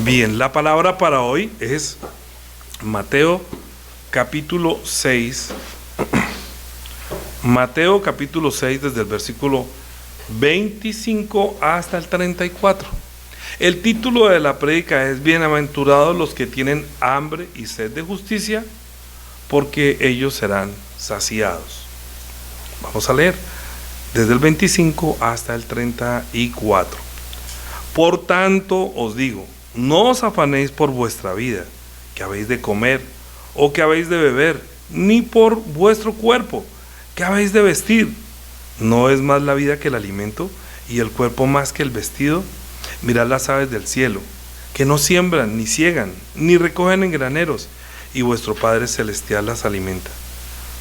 Bien, la palabra para hoy es Mateo capítulo 6. Mateo capítulo 6 desde el versículo 25 hasta el 34. El título de la prédica es Bienaventurados los que tienen hambre y sed de justicia, porque ellos serán saciados. Vamos a leer desde el 25 hasta el 34. Por tanto os digo, no os afanéis por vuestra vida, que habéis de comer o que habéis de beber, ni por vuestro cuerpo, que habéis de vestir. ¿No es más la vida que el alimento, y el cuerpo más que el vestido? Mirad las aves del cielo, que no siembran, ni ciegan, ni recogen en graneros, y vuestro Padre Celestial las alimenta.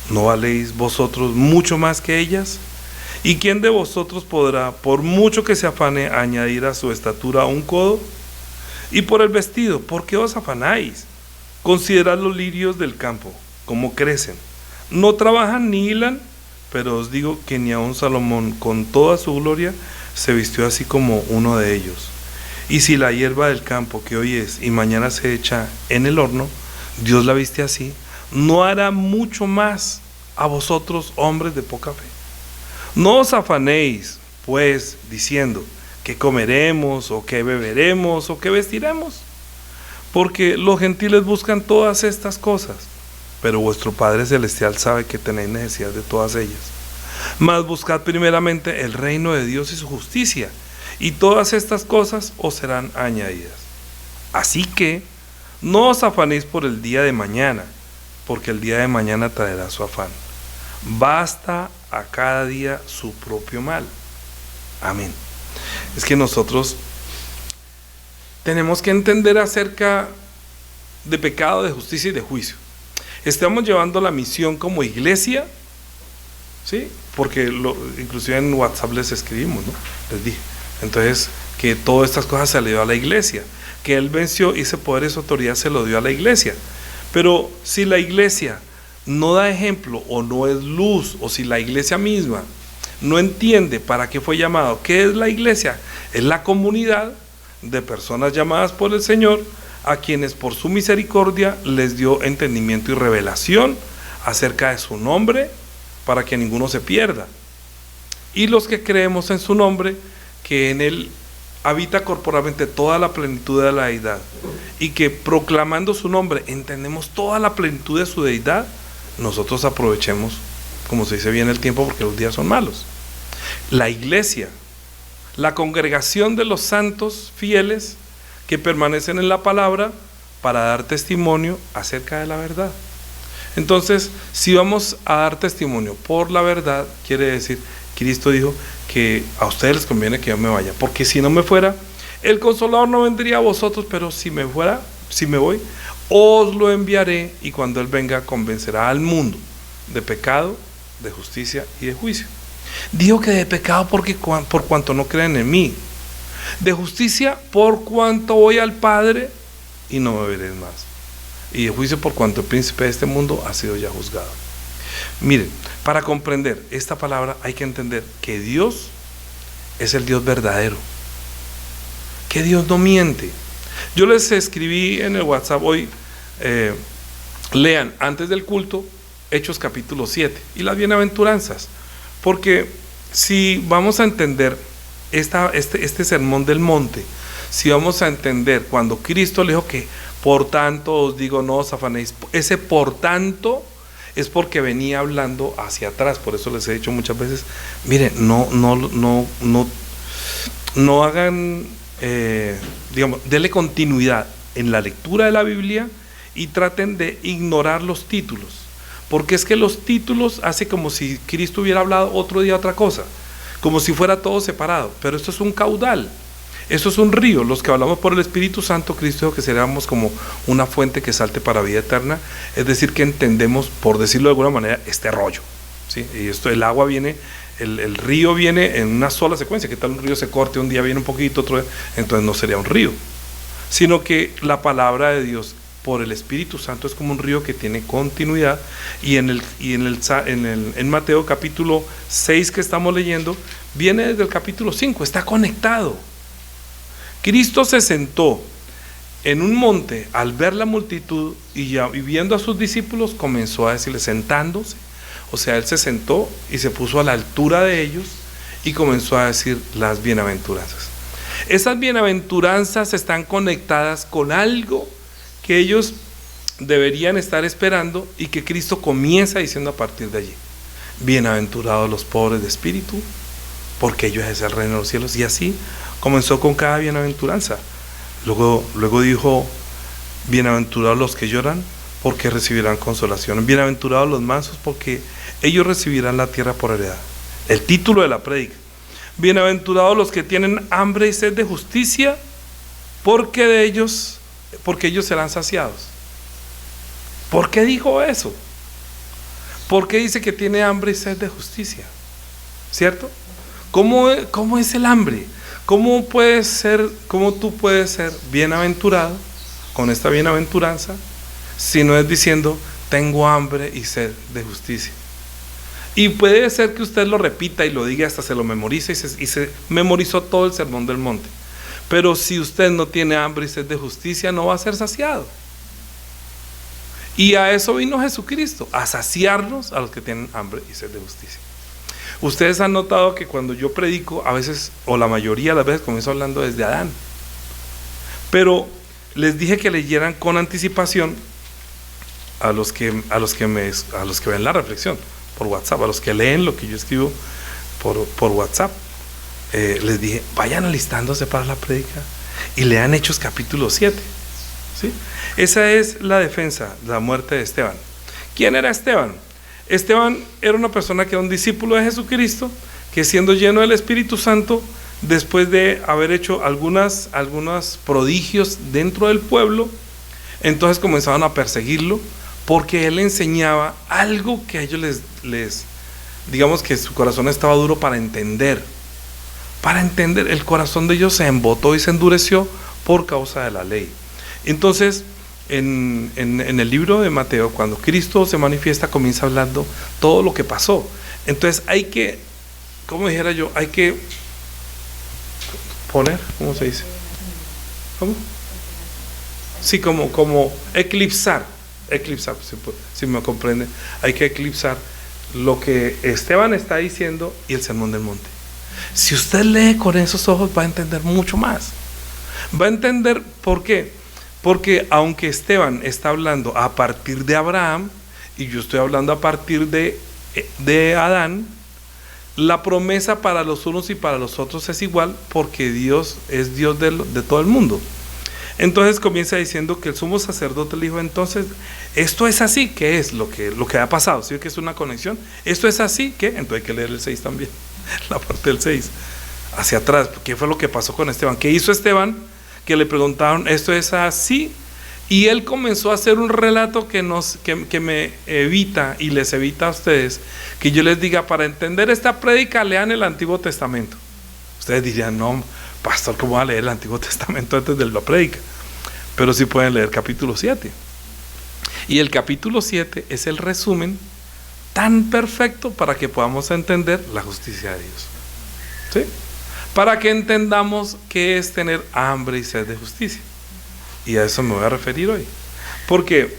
¿No valéis vosotros mucho más que ellas? ¿Y quién de vosotros podrá, por mucho que se afane, añadir a su estatura un codo? Y por el vestido, ¿por qué os afanáis? Considerad los lirios del campo, cómo crecen. No trabajan ni hilan, pero os digo que ni aun Salomón, con toda su gloria, se vistió así como uno de ellos. Y si la hierba del campo, que hoy es y mañana se echa en el horno, Dios la viste así, ¿no hará mucho más a vosotros, hombres de poca fe? No os afanéis, pues, diciendo, ¿qué comeremos, o qué beberemos, o qué vestiremos? Porque los gentiles buscan todas estas cosas, pero vuestro Padre Celestial sabe que tenéis necesidad de todas ellas. Mas buscad primeramente el reino de Dios y su justicia, y todas estas cosas os serán añadidas. Así que no os afanéis por el día de mañana, porque el día de mañana traerá su afán. Basta a cada día su propio mal. Amén. Es que nosotros tenemos que entender acerca de pecado, de justicia y de juicio. Estamos llevando la misión como iglesia, ¿sí? Porque inclusive en WhatsApp les escribimos, ¿no? Les dije. Entonces, que todas estas cosas se le dio a la iglesia, que Él venció y ese poder y esa autoridad se lo dio a la iglesia. Pero si la iglesia no da ejemplo o no es luz, o si la iglesia misma no entiende para qué fue llamado, ¿qué es la iglesia? Es la comunidad de personas llamadas por el Señor, a quienes por su misericordia les dio entendimiento y revelación acerca de su nombre, para que ninguno se pierda. Y los que creemos en su nombre, que en él habita corporalmente toda la plenitud de la deidad, y que proclamando su nombre entendemos toda la plenitud de su deidad, nosotros aprovechemos, como se dice bien, el tiempo, porque los días son malos. La iglesia, la congregación de los santos fieles que permanecen en la palabra para dar testimonio acerca de la verdad. Entonces, si vamos a dar testimonio por la verdad, quiere decir, Cristo dijo que a ustedes les conviene que yo me vaya, porque si no me fuera, el Consolador no vendría a vosotros, pero si me voy, os lo enviaré, y cuando Él venga convencerá al mundo de pecado, de justicia y de juicio. Dijo que de pecado por cuanto no creen en mí, de justicia por cuanto voy al Padre y no me veréis más, y de juicio por cuanto el príncipe de este mundo ha sido ya juzgado. Miren, para comprender esta palabra hay que entender que Dios es el Dios verdadero, que Dios no miente. Yo les escribí en el WhatsApp hoy, lean antes del culto Hechos capítulo 7 y las bienaventuranzas, porque si vamos a entender este sermón del monte, si vamos a entender cuando Cristo le dijo que por tanto os digo no os afanéis, ese por tanto es porque venía hablando hacia atrás. Por eso les he dicho muchas veces, miren, no hagan, denle continuidad en la lectura de la Biblia y traten de ignorar los títulos, porque es que los títulos hace como si Cristo hubiera hablado otro día otra cosa, como si fuera todo separado. Pero esto es un caudal, esto es un río. Los que hablamos por el Espíritu Santo, Cristo dijo que seríamos como una fuente que salte para vida eterna, es decir, que entendemos, por decirlo de alguna manera, este rollo, ¿sí? Y esto, el agua viene, el río viene en una sola secuencia. ¿Qué tal un río se corte, un día viene un poquito, otro día? Entonces no sería un río, sino que la palabra de Dios por el Espíritu Santo es como un río que tiene continuidad. Y en Mateo capítulo 6 que estamos leyendo, viene desde el capítulo 5, está conectado. Cristo se sentó en un monte, al ver la multitud y viendo a sus discípulos, comenzó a decirles, sentándose, o sea, él se sentó y se puso a la altura de ellos y comenzó a decir las bienaventuranzas. Esas bienaventuranzas están conectadas con algo que ellos deberían estar esperando y que Cristo comienza diciendo a partir de allí. Bienaventurados los pobres de espíritu, porque ellos es el reino de los cielos. Y así comenzó con cada bienaventuranza. Luego dijo, bienaventurados los que lloran, porque recibirán consolación. Bienaventurados los mansos, porque ellos recibirán la tierra por heredad. El título de la prédica. Bienaventurados los que tienen hambre y sed de justicia, porque ellos serán saciados. ¿Por qué dijo eso? ¿Por qué dice que tiene hambre y sed de justicia? ¿Cierto? ¿Cómo es el hambre? ¿Cómo tú puedes ser bienaventurado con esta bienaventuranza si no es diciendo tengo hambre y sed de justicia? Y puede ser que usted lo repita y lo diga, hasta se lo memorice y se memorizó todo el sermón del monte. Pero si usted no tiene hambre y sed de justicia, no va a ser saciado. Y a eso vino Jesucristo, a saciarnos a los que tienen hambre y sed de justicia. Ustedes han notado que cuando yo predico, a veces, o la mayoría de las veces, comienzo hablando desde Adán. Pero les dije que leyeran con anticipación a los que ven la reflexión por WhatsApp, a los que leen lo que yo escribo por WhatsApp. Les dije, vayan alistándose para la prédica y lean Hechos capítulo 7. ¿Sí? Esa es la defensa de la muerte de Esteban. ¿Quién era Esteban? Esteban era una persona que era un discípulo de Jesucristo, que siendo lleno del Espíritu Santo, después de haber hecho algunos prodigios dentro del pueblo, entonces comenzaron a perseguirlo, porque él enseñaba algo que a ellos digamos que su corazón estaba duro para entender. El corazón de ellos se embotó y se endureció por causa de la ley. Entonces, en el libro de Mateo, cuando Cristo se manifiesta, comienza hablando todo lo que pasó. Entonces hay que, como dijera yo, hay que poner, ¿cómo se dice? ¿Cómo? Sí, como eclipsar, si me comprende, hay que eclipsar lo que Esteban está diciendo y el sermón del monte. Si usted lee con esos ojos, va a entender mucho más. Va a entender por qué. Porque aunque Esteban está hablando a partir de Abraham y yo estoy hablando a partir de Adán, la promesa para los unos y para los otros es igual, porque Dios es Dios de todo el mundo. Entonces comienza diciendo que el sumo sacerdote le dijo, entonces, esto es así, ¿qué es lo que ha pasado? ¿Sí que es una conexión? Esto es así, ¿qué? Entonces hay que leer el 6 también, la parte del 6, hacia atrás. ¿Qué fue lo que pasó con Esteban? ¿Qué hizo Esteban? Que le preguntaron, ¿esto es así? Y él comenzó a hacer un relato que me evita y les evita a ustedes que yo les diga, para entender esta prédica, lean el Antiguo Testamento. Ustedes dirían, no, pastor, ¿cómo va a leer el Antiguo Testamento antes de la prédica? Pero sí pueden leer capítulo 7. Y el capítulo 7 es el resumen tan perfecto para que podamos entender la justicia de Dios. ¿Sí? Para que entendamos qué es tener hambre y sed de justicia. Y a eso me voy a referir hoy. Porque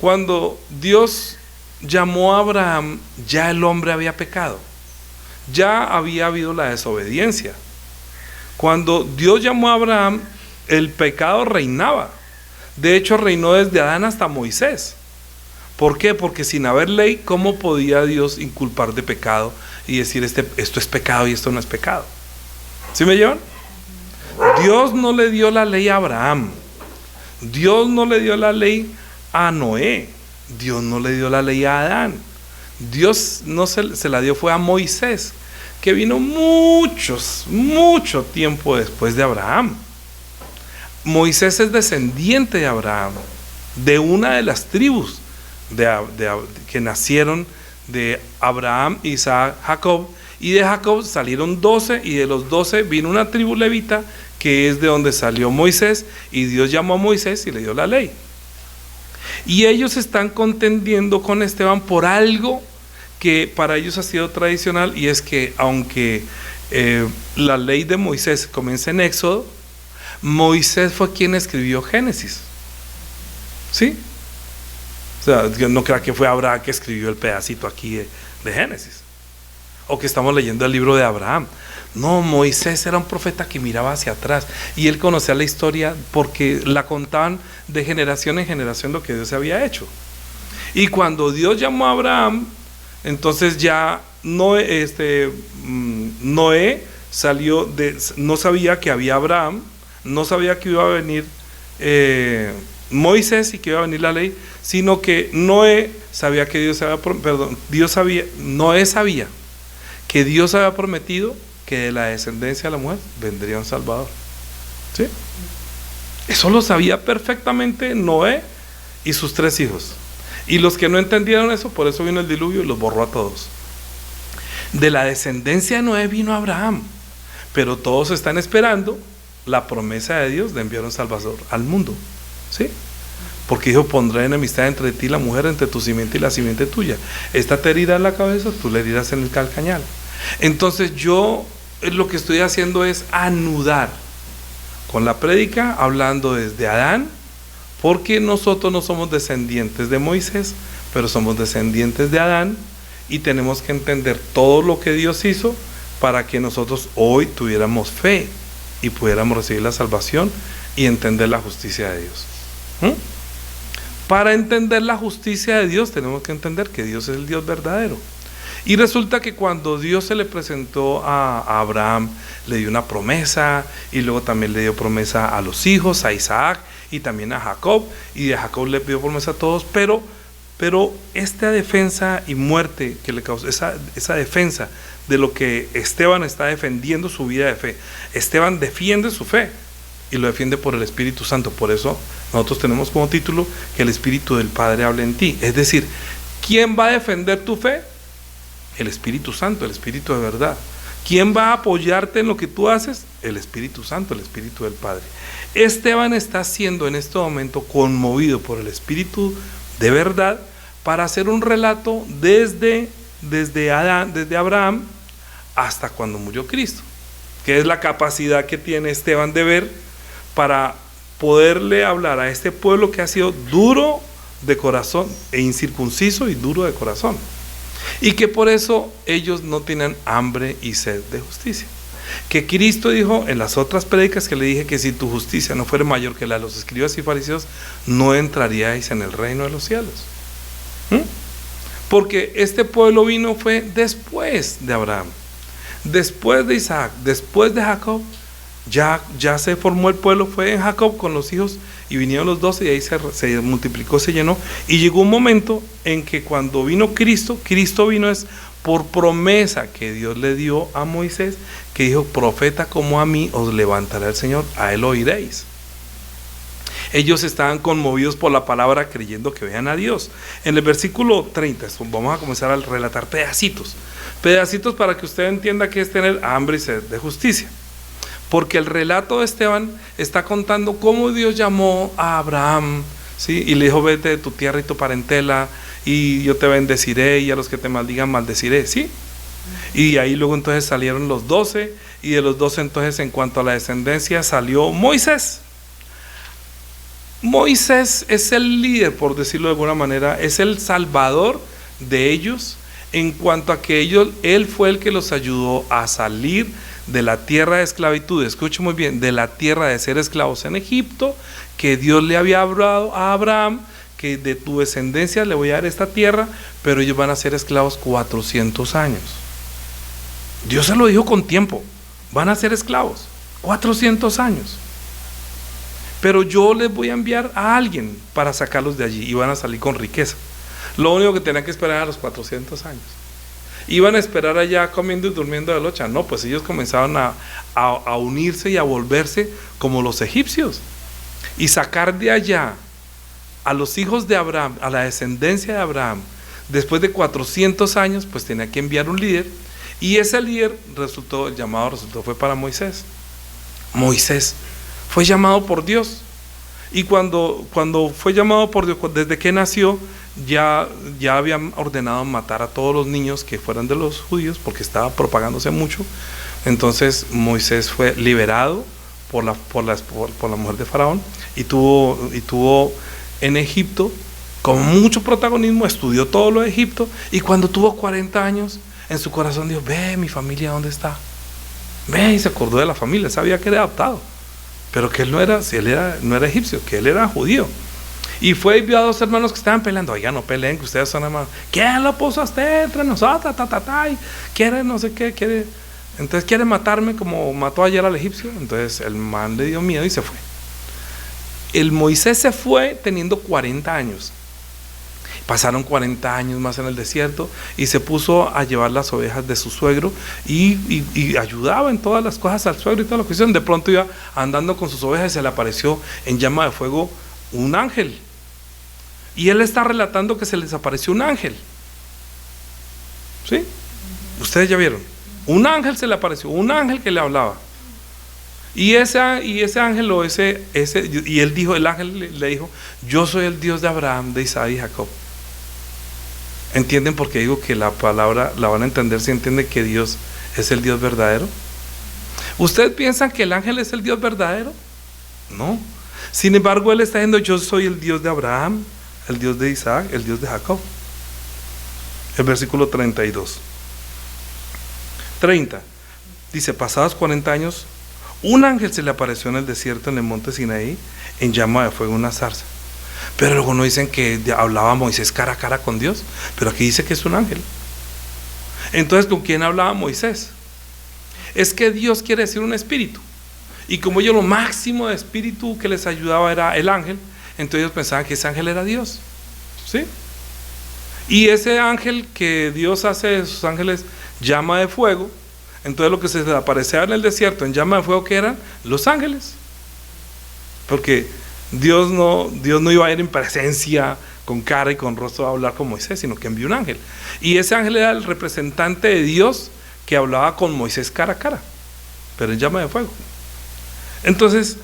cuando Dios llamó a Abraham, ya el hombre había pecado. Ya había habido la desobediencia. Cuando Dios llamó a Abraham, el pecado reinaba. De hecho, reinó desde Adán hasta Moisés. ¿Por qué? Porque sin haber ley, ¿cómo podía Dios inculpar de pecado y decir esto es pecado y esto no es pecado? ¿Sí me llevan? Dios no le dio la ley a Abraham. Dios no le dio la ley a Noé. Dios no le dio la ley a Adán. Dios no se la dio fue a Moisés, que vino mucho tiempo después de Abraham. Moisés es descendiente de Abraham, de una de las tribus que nacieron de Abraham, Isaac, Jacob. Y de Jacob salieron 12, y de los 12 vino una tribu levita, que es de donde salió Moisés, y Dios llamó a Moisés y le dio la ley. Y ellos están contendiendo con Esteban por algo que para ellos ha sido tradicional, y es que aunque la ley de Moisés comienza en Éxodo, Moisés fue quien escribió Génesis, ¿sí? O sea, no crea que fue Abraham que escribió el pedacito aquí de Génesis, o que estamos leyendo el libro de Abraham. No, Moisés era un profeta que miraba hacia atrás y él conocía la historia porque la contaban de generación en generación lo que Dios había hecho. Y cuando Dios llamó a Abraham, entonces ya Noé salió no sabía que había Abraham, no sabía que iba a venir Moisés y que iba a venir la ley, sino que Noé sabía que Noé sabía que Dios había prometido que de la descendencia de la mujer vendría un Salvador, ¿sí? Eso lo sabía perfectamente Noé y sus 3 hijos. Y los que no entendieron eso, por eso vino el diluvio y los borró a todos. De la descendencia de Noé vino Abraham, pero todos están esperando la promesa de Dios de enviar un Salvador al mundo, ¿sí? Porque dijo: pondré enemistad entre ti y la mujer, entre tu simiente y la simiente tuya. Esta te herirá en la cabeza, tú le herirás en el calcañal. Entonces yo lo que estoy haciendo es anudar con la prédica, hablando desde Adán, porque nosotros no somos descendientes de Moisés, pero somos descendientes de Adán, y tenemos que entender todo lo que Dios hizo para que nosotros hoy tuviéramos fe y pudiéramos recibir la salvación y entender la justicia de Dios. Para entender la justicia de Dios tenemos que entender que Dios es el Dios verdadero. Y resulta que cuando Dios se le presentó a Abraham, le dio una promesa, y luego también le dio promesa a los hijos, a Isaac y también a Jacob, y de Jacob le dio promesa a todos, pero esta defensa y muerte que le causó, esa defensa de lo que Esteban está defendiendo, su vida de fe. Esteban defiende su fe y lo defiende por el Espíritu Santo. Por eso nosotros tenemos como título que el Espíritu del Padre habla en ti. Es decir, ¿quién va a defender tu fe? El Espíritu Santo, el Espíritu de verdad. ¿Quién va a apoyarte en lo que tú haces? El Espíritu Santo, el Espíritu del Padre. Esteban está siendo en este momento conmovido por el Espíritu de verdad para hacer un relato desde Abraham hasta cuando murió Cristo, que es la capacidad que tiene Esteban de ver para poderle hablar a este pueblo que ha sido duro de corazón e incircunciso y duro de corazón, y que por eso ellos no tienen hambre y sed de justicia. Que Cristo dijo en las otras prédicas que le dije que si tu justicia no fuera mayor que la de los escribas y fariseos, no entraríais en el reino de los cielos. Porque este pueblo fue después de Abraham, después de Isaac, después de Jacob. Ya se formó el pueblo, fue en Jacob con los hijos, y vinieron los 12, y ahí se multiplicó, se llenó, y llegó un momento en que cuando vino Cristo vino es por promesa que Dios le dio a Moisés, que dijo: profeta como a mí os levantará el Señor, a él oiréis. Ellos estaban conmovidos por la palabra, creyendo que vean a Dios. En el versículo 30, vamos a comenzar a relatar pedacitos para que usted entienda qué es tener hambre y sed de justicia. Porque el relato de Esteban está contando cómo Dios llamó a Abraham, ¿sí? Y le dijo: vete de tu tierra y tu parentela, y yo te bendeciré, y a los que te maldigan maldeciré, ¿sí? Y ahí luego entonces salieron los 12, y de los 12 entonces, en cuanto a la descendencia, salió Moisés. Moisés es el líder, por decirlo de alguna manera, es el salvador de ellos, en cuanto a que él fue el que los ayudó a salir de la tierra de esclavitud. Escuche muy bien, de la tierra de ser esclavos en Egipto, que Dios le había hablado a Abraham, que de tu descendencia le voy a dar esta tierra, pero ellos van a ser esclavos 400 años. Dios se lo dijo con tiempo: van a ser esclavos 400 años, pero yo les voy a enviar a alguien para sacarlos de allí, y van a salir con riqueza. Lo único que tenían que esperar a los 400 años. Iban a esperar allá comiendo y durmiendo de locha. No, pues ellos comenzaron a unirse y a volverse como los egipcios, y sacar de allá a los hijos de Abraham, a la descendencia de Abraham. Después de 400 años, pues tenía que enviar un líder, y ese líder el llamado fue para Moisés. Moisés fue llamado por Dios, y cuando fue llamado por Dios, desde que nació, ya habían ordenado matar a todos los niños que fueran de los judíos, porque estaba propagándose mucho. Entonces Moisés fue liberado por la mujer de Faraón, y tuvo en Egipto con mucho protagonismo, estudió todo lo de Egipto, y cuando tuvo 40 años, en su corazón dijo: ve, mi familia, ¿dónde está? Ve, y se acordó de la familia, sabía que era adoptado, pero que él no era egipcio, que él era judío. Y fue y vio a dos hermanos que estaban peleando. Oiga, no peleen, que ustedes son hermanos. ¿Quién lo puso a usted entre nosotros? Y quiere no sé qué, entonces quiere matarme como mató ayer al egipcio. Entonces el man le dio miedo y se fue. El Moisés se fue teniendo 40 años. Pasaron 40 años más en el desierto y se puso a llevar las ovejas de su suegro y ayudaba en todas las cosas al suegro y toda la cuestión. De pronto iba andando con sus ovejas y se le apareció en llama de fuego un ángel. Y él está relatando que se les apareció un ángel. ¿Sí? Ustedes ya vieron. Un ángel se le apareció, un ángel que le hablaba. Y ese ángel y él dijo, el ángel le dijo: yo soy el Dios de Abraham, de Isaac y Jacob. ¿Entienden por qué digo que la palabra la van a entender si entienden que Dios es el Dios verdadero? ¿Ustedes piensan que el ángel es el Dios verdadero? No. Sin embargo, él está diciendo: yo soy el Dios de Abraham, el Dios de Isaac, el Dios de Jacob. El versículo 32. 30. Dice: pasados 40 años, un ángel se le apareció en el desierto, en el monte Sinaí, en llama de fuego, una zarza. Pero luego no dicen que hablaba Moisés cara a cara con Dios, pero aquí dice que es un ángel. Entonces, ¿con quién hablaba Moisés? Es que Dios quiere decir un espíritu. Y como ellos lo máximo de espíritu que les ayudaba era el ángel, entonces ellos pensaban que ese ángel era Dios. ¿Sí? Y ese ángel que Dios hace de sus ángeles llama de fuego, entonces lo que se les aparecía en el desierto en llama de fuego, ¿qué eran? Los ángeles. Porque Dios no iba a ir en presencia con cara y con rostro a hablar con Moisés, sino que envió un ángel. Y ese ángel era el representante de Dios que hablaba con Moisés cara a cara, pero en llama de fuego. Entonces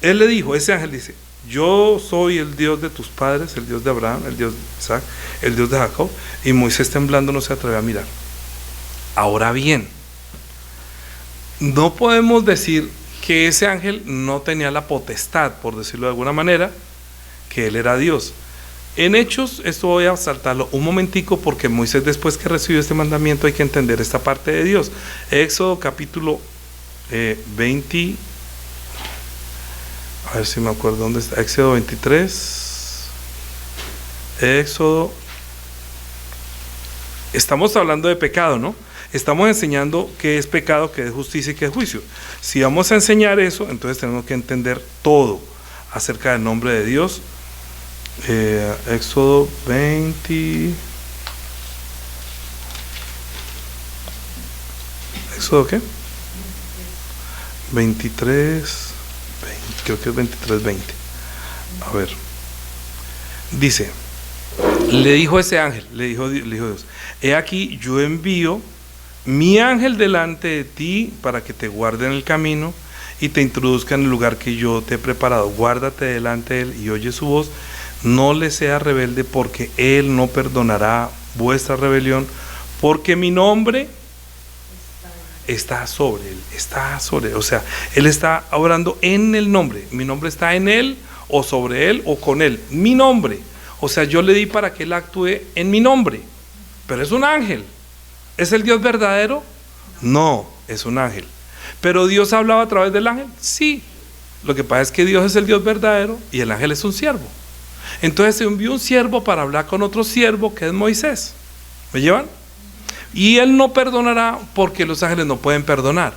él le dijo, ese ángel dice: yo soy el Dios de tus padres, el Dios de Abraham, el Dios de Isaac, el Dios de Jacob. Y Moisés, temblando, no se atrevió a mirar. Ahora bien, no podemos decir que ese ángel no tenía la potestad, por decirlo de alguna manera, que él era Dios. En Hechos, esto voy a saltarlo un momentico, porque Moisés, después que recibió este mandamiento, hay que entender esta parte de Dios. Éxodo capítulo 20, a ver si me acuerdo dónde está. Éxodo 23, Éxodo. Estamos hablando de pecado, ¿no? Estamos enseñando qué es pecado, qué es justicia y qué es juicio. Si vamos a enseñar eso, entonces tenemos que entender todo acerca del nombre de Dios. Éxodo 20. ¿Éxodo qué? 23, 20, creo que es 23, 20. A ver. Dice: le dijo ese ángel, le dijo Dios: he aquí, yo envío mi ángel delante de ti para que te guarde en el camino y te introduzca en el lugar que yo te he preparado. Guárdate delante de él y oye su voz. No le seas rebelde, porque él no perdonará vuestra rebelión, porque mi nombre está sobre él. Está sobre él. O sea, él está obrando en el nombre. Mi nombre está en él, o sobre él, o con él. Mi nombre. O sea, yo le di para que él actúe en mi nombre. Pero es un ángel. ¿Es el Dios verdadero? No, es un ángel. ¿Pero Dios hablaba a través del ángel? Sí. Lo que pasa es que Dios es el Dios verdadero y el ángel es un siervo. Entonces se envió un siervo para hablar con otro siervo, que es Moisés. ¿Me llevan? Y él no perdonará, porque los ángeles no pueden perdonar.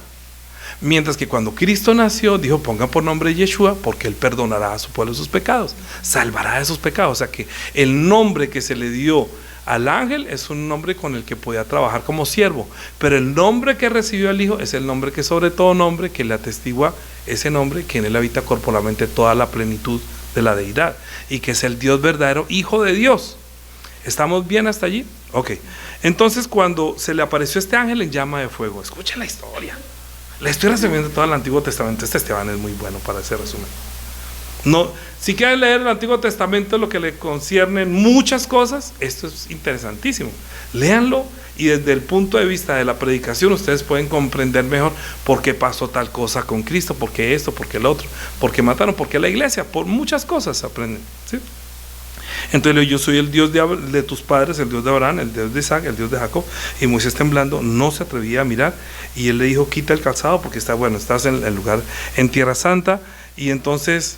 Mientras que cuando Cristo nació, dijo: pongan por nombre Yeshua, porque él perdonará a su pueblo sus pecados, salvará de sus pecados. O sea que el nombre que se le dio al ángel es un nombre con el que podía trabajar como siervo, pero el nombre que recibió el Hijo es el nombre que sobre todo nombre, que le atestigua ese nombre, que en él habita corporalmente toda la plenitud de la deidad, y que es el Dios verdadero, Hijo de Dios. ¿Estamos bien hasta allí? Ok. Entonces, cuando se le apareció este ángel en llama de fuego, escuchen la estoy resumiendo todo el Antiguo Testamento. Esteban es muy bueno para ese resumen. No, si quieren leer el Antiguo Testamento, lo que le conciernen muchas cosas, esto es interesantísimo. Léanlo y desde el punto de vista de la predicación ustedes pueden comprender mejor por qué pasó tal cosa con Cristo, por qué esto, por qué el otro, por qué mataron, por qué la iglesia, por muchas cosas se aprenden, ¿sí? Entonces yo soy el Dios de tus padres, el Dios de Abraham, el Dios de Isaac, el Dios de Jacob. Y Moisés, temblando, no se atrevía a mirar, y él le dijo: quita el calzado porque estás en el lugar, en tierra santa. Y entonces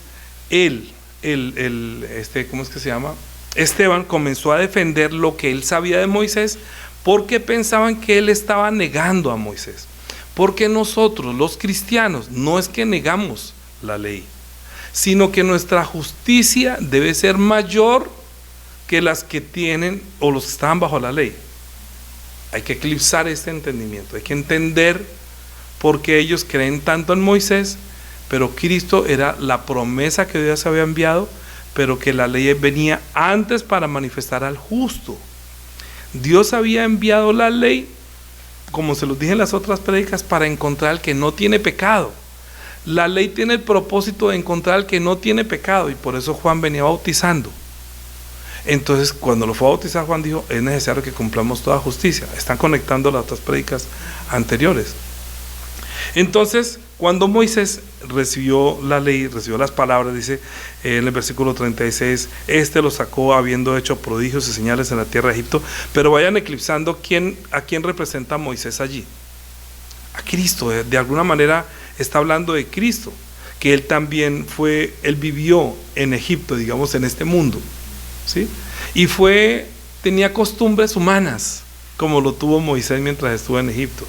¿cómo es que se llama? Esteban comenzó a defender lo que él sabía de Moisés, porque pensaban que él estaba negando a Moisés. Porque nosotros, los cristianos, no es que negamos la ley, sino que nuestra justicia debe ser mayor que las que tienen o los que estaban bajo la ley. Hay que eclipsar este entendimiento, hay que entender por qué ellos creen tanto en Moisés, pero Cristo era la promesa que Dios había enviado, pero que la ley venía antes para manifestar al justo. Dios había enviado la ley, como se los dije en las otras prédicas, para encontrar al que no tiene pecado. La ley tiene el propósito de encontrar al que no tiene pecado, y por eso Juan venía bautizando. Entonces, cuando lo fue a bautizar, Juan dijo: es necesario que cumplamos toda justicia. Están conectando las otras prédicas anteriores. Entonces, cuando Moisés recibió la ley, recibió las palabras, dice en el versículo 36, lo sacó habiendo hecho prodigios y señales en la tierra de Egipto. Pero vayan eclipsando a quién representa Moisés allí. A Cristo. De alguna manera está hablando de Cristo, que él también él vivió en Egipto, digamos, en este mundo, ¿sí? Y tenía costumbres humanas, como lo tuvo Moisés mientras estuvo en Egipto.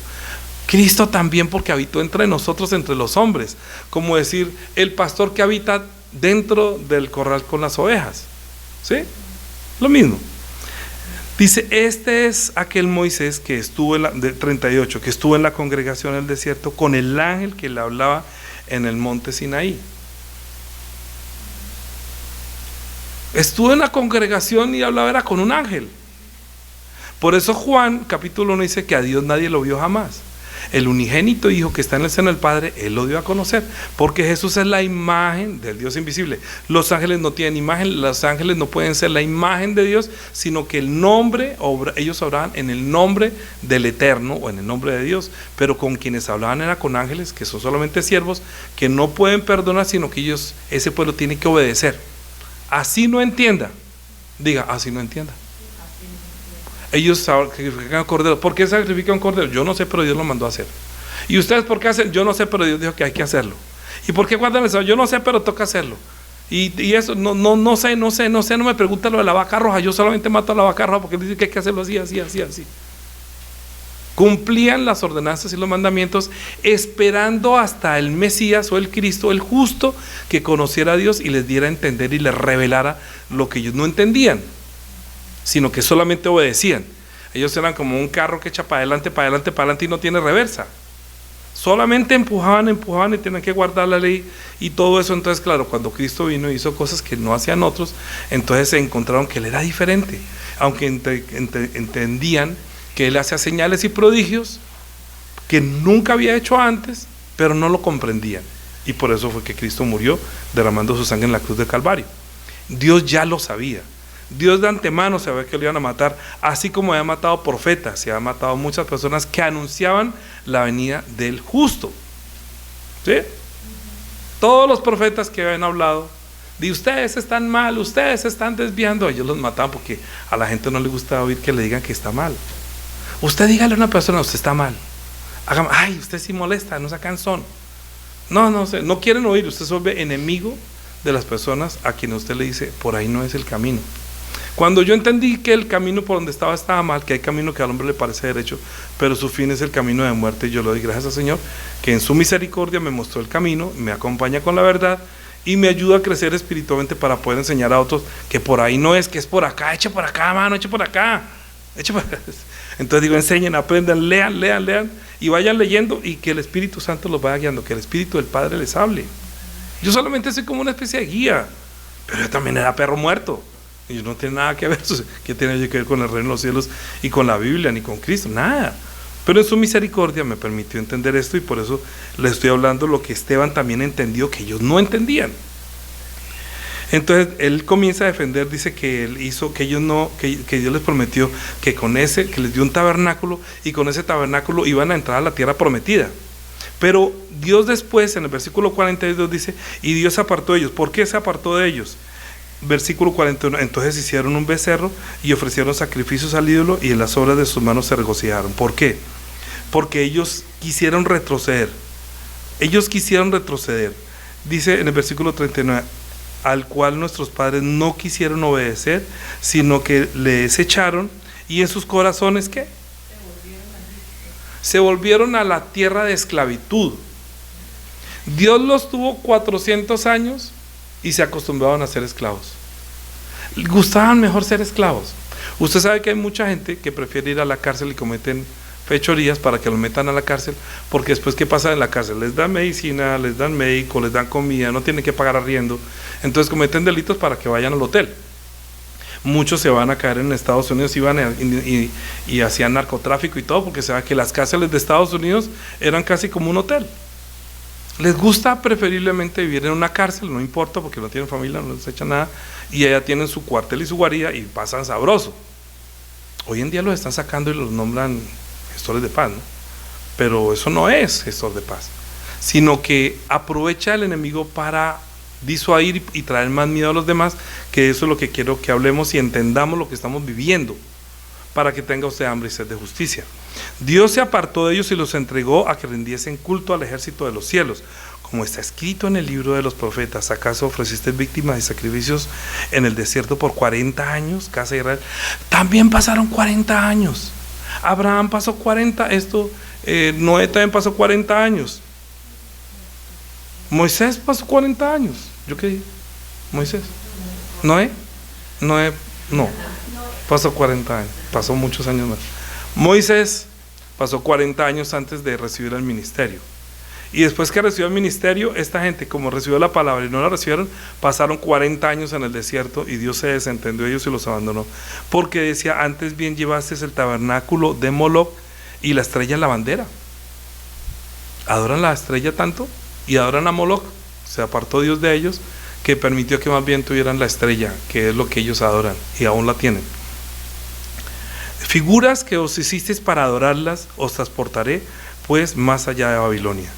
Cristo también, porque habitó entre nosotros, entre los hombres, como decir, el pastor que habita dentro del corral con las ovejas, ¿sí? Lo mismo. Dice: este es aquel Moisés que estuvo de 38, que estuvo en la congregación en el desierto con el ángel que le hablaba en el monte Sinaí. Estuvo en la congregación y hablaba era con un ángel. Por eso Juan capítulo 1 dice que a Dios nadie lo vio jamás. El unigénito Hijo que está en el seno del Padre, Él lo dio a conocer, porque Jesús es la imagen del Dios invisible. Los ángeles no tienen imagen, los ángeles no pueden ser la imagen de Dios, sino que ellos hablaban en el nombre del Eterno o en el nombre de Dios, pero con quienes hablaban era con ángeles, que son solamente siervos, que no pueden perdonar, sino que ese pueblo tiene que obedecer. Así no entienda, diga, así no entienda. Ellos sacrifican un cordero. ¿Por qué sacrifican un cordero? Yo no sé, pero Dios lo mandó a hacer. ¿Y ustedes por qué hacen? Yo no sé, pero Dios dijo que hay que hacerlo. ¿Y por qué guardan eso? Yo no sé, pero toca hacerlo. Y eso, no sé, no me pregunta lo de la vaca roja. Yo solamente mato a la vaca roja porque dice que hay que hacerlo así. Cumplían las ordenanzas y los mandamientos, esperando hasta el Mesías o el Cristo, el justo, que conociera a Dios y les diera a entender y les revelara lo que ellos no entendían, sino que solamente obedecían. Ellos eran como un carro que echa para adelante y no tiene reversa. Solamente empujaban y tenían que guardar la ley y todo eso. Entonces, claro, cuando Cristo vino y hizo cosas que no hacían otros, entonces se encontraron que Él era diferente, aunque entendían que Él hacía señales y prodigios que nunca había hecho antes, pero no lo comprendían. Y por eso fue que Cristo murió derramando su sangre en la cruz de Calvario. Dios ya lo sabía. Dios de antemano sabía que lo iban a matar, así como había matado profetas, se había matado muchas personas que anunciaban la venida del justo, ¿sí? Todos los profetas que habían hablado de ustedes están mal, ustedes se están desviando, ellos los mataban porque a la gente no le gusta oír que le digan que está mal. Usted dígale a una persona: usted está mal. Ay, usted sí molesta, no sacan son. No quieren oír. Usted se vuelve enemigo de las personas a quienes usted le dice: por ahí no es el camino. Cuando yo entendí que el camino por donde estaba mal, que hay camino que al hombre le parece derecho, pero su fin es el camino de muerte, yo le doy gracias al Señor, que en su misericordia me mostró el camino, me acompaña con la verdad y me ayuda a crecer espiritualmente para poder enseñar a otros que por ahí no es, que es por acá, eche por acá, mano, eche por acá. Entonces digo, enseñen, aprendan, lean y vayan leyendo, y que el Espíritu Santo los vaya guiando, que el Espíritu del Padre les hable. Yo solamente soy como una especie de guía, pero yo también era perro muerto, y no tiene nada que ver. ¿Qué tiene que ver con el reino de los cielos y con la Biblia ni con Cristo? Nada. Pero en su misericordia me permitió entender esto, y por eso les estoy hablando lo que Esteban también entendió, que ellos no entendían. Entonces él comienza a defender, dice que él hizo, que ellos no, que Dios les prometió que con ese, que les dio un tabernáculo, y con ese tabernáculo iban a entrar a la tierra prometida. Pero Dios después, en el versículo 42 dice, y Dios se apartó de ellos. ¿Por qué se apartó de ellos? Versículo 41, entonces hicieron un becerro y ofrecieron sacrificios al ídolo, y en las obras de sus manos se regocijaron. ¿Por qué? Porque ellos quisieron retroceder. Ellos quisieron retroceder. Dice en el versículo 39, al cual nuestros padres no quisieron obedecer, sino que le desecharon, y en sus corazones, ¿qué? Se volvieron a la tierra de esclavitud. Dios los tuvo 400 años y se acostumbraron a ser esclavos. Gustaban mejor ser esclavos. Usted sabe que hay mucha gente que prefiere ir a la cárcel y cometen fechorías para que los metan a la cárcel, porque después, ¿qué pasa en la cárcel? Les dan medicina, les dan médico, les dan comida, no tienen que pagar arriendo, entonces cometen delitos para que vayan al hotel. Muchos se van a caer en Estados Unidos y hacían narcotráfico y todo, porque se ve que las cárceles de Estados Unidos eran casi como un hotel. Les gusta preferiblemente vivir en una cárcel, no importa, porque no tienen familia, no les echan nada, y allá tienen su cuartel y su guarida y pasan sabroso. Hoy en día los están sacando y los nombran gestores de paz, ¿no? Pero eso no es gestor de paz, sino que aprovecha el enemigo para disuadir y traer más miedo a los demás, que eso es lo que quiero que hablemos y entendamos lo que estamos viviendo, para que tenga usted hambre y sed de justicia. Dios se apartó de ellos y los entregó a que rindiesen culto al ejército de los cielos, como está escrito en el libro de los profetas. ¿Acaso ofreciste víctimas y sacrificios en el desierto por 40 años, casa de Israel? También pasaron 40 años. Abraham pasó 40, Noé también pasó 40 años. Moisés pasó 40 años. ¿Yo qué dije? Moisés. ¿Noé? No, pasó 40 años, pasó muchos años más. Moisés pasó 40 años antes de recibir el ministerio. Y después que recibió el ministerio, esta gente, como recibió la palabra y no la recibieron, pasaron 40 años en el desierto, y Dios se desentendió de ellos y los abandonó. Porque decía, antes bien llevaste el tabernáculo de Moloc y la estrella en la bandera. Adoran la estrella tanto y adoran a Moloc. Se apartó Dios de ellos, que permitió que más bien tuvieran la estrella, que es lo que ellos adoran, y aún la tienen. Figuras que os hicisteis para adorarlas, os transportaré pues más allá de Babilonia.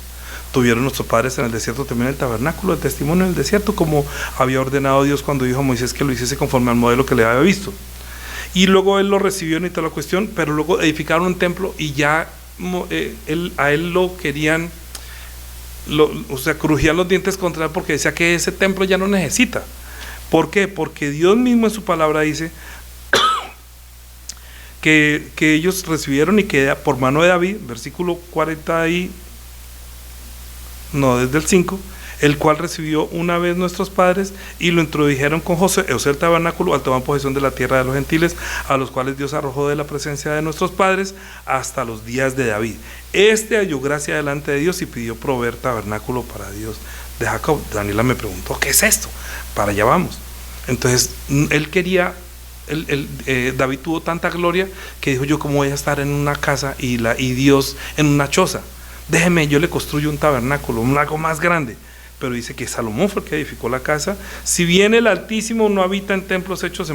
Tuvieron nuestros padres en el desierto también el tabernáculo, el testimonio en el desierto, como había ordenado Dios cuando dijo a Moisés que lo hiciese conforme al modelo que le había visto. Y luego él lo recibió y toda la cuestión, pero luego edificaron un templo y ya a él lo querían, o sea, crujían los dientes contra él, porque decía que ese templo ya no necesita. ¿Por qué? Porque Dios mismo en su palabra dice que ellos recibieron, y que por mano de David, versículo 40 desde el 5, el cual recibió una vez nuestros padres y lo introdujeron con Josué, o sea, el tabernáculo, al tomar posesión de la tierra de los gentiles, a los cuales Dios arrojó de la presencia de nuestros padres hasta los días de David. Halló gracia delante de Dios y pidió proveer tabernáculo para Dios de Jacob. Daniela me preguntó, ¿qué es esto? Para allá vamos. Entonces, él quería, David tuvo tanta gloria que dijo, yo cómo voy a estar en una casa y Dios en una choza. Déjeme, yo le construyo un tabernáculo, algo más grande. Pero dice que Salomón fue el que edificó la casa. Si bien el Altísimo no habita en templos hechos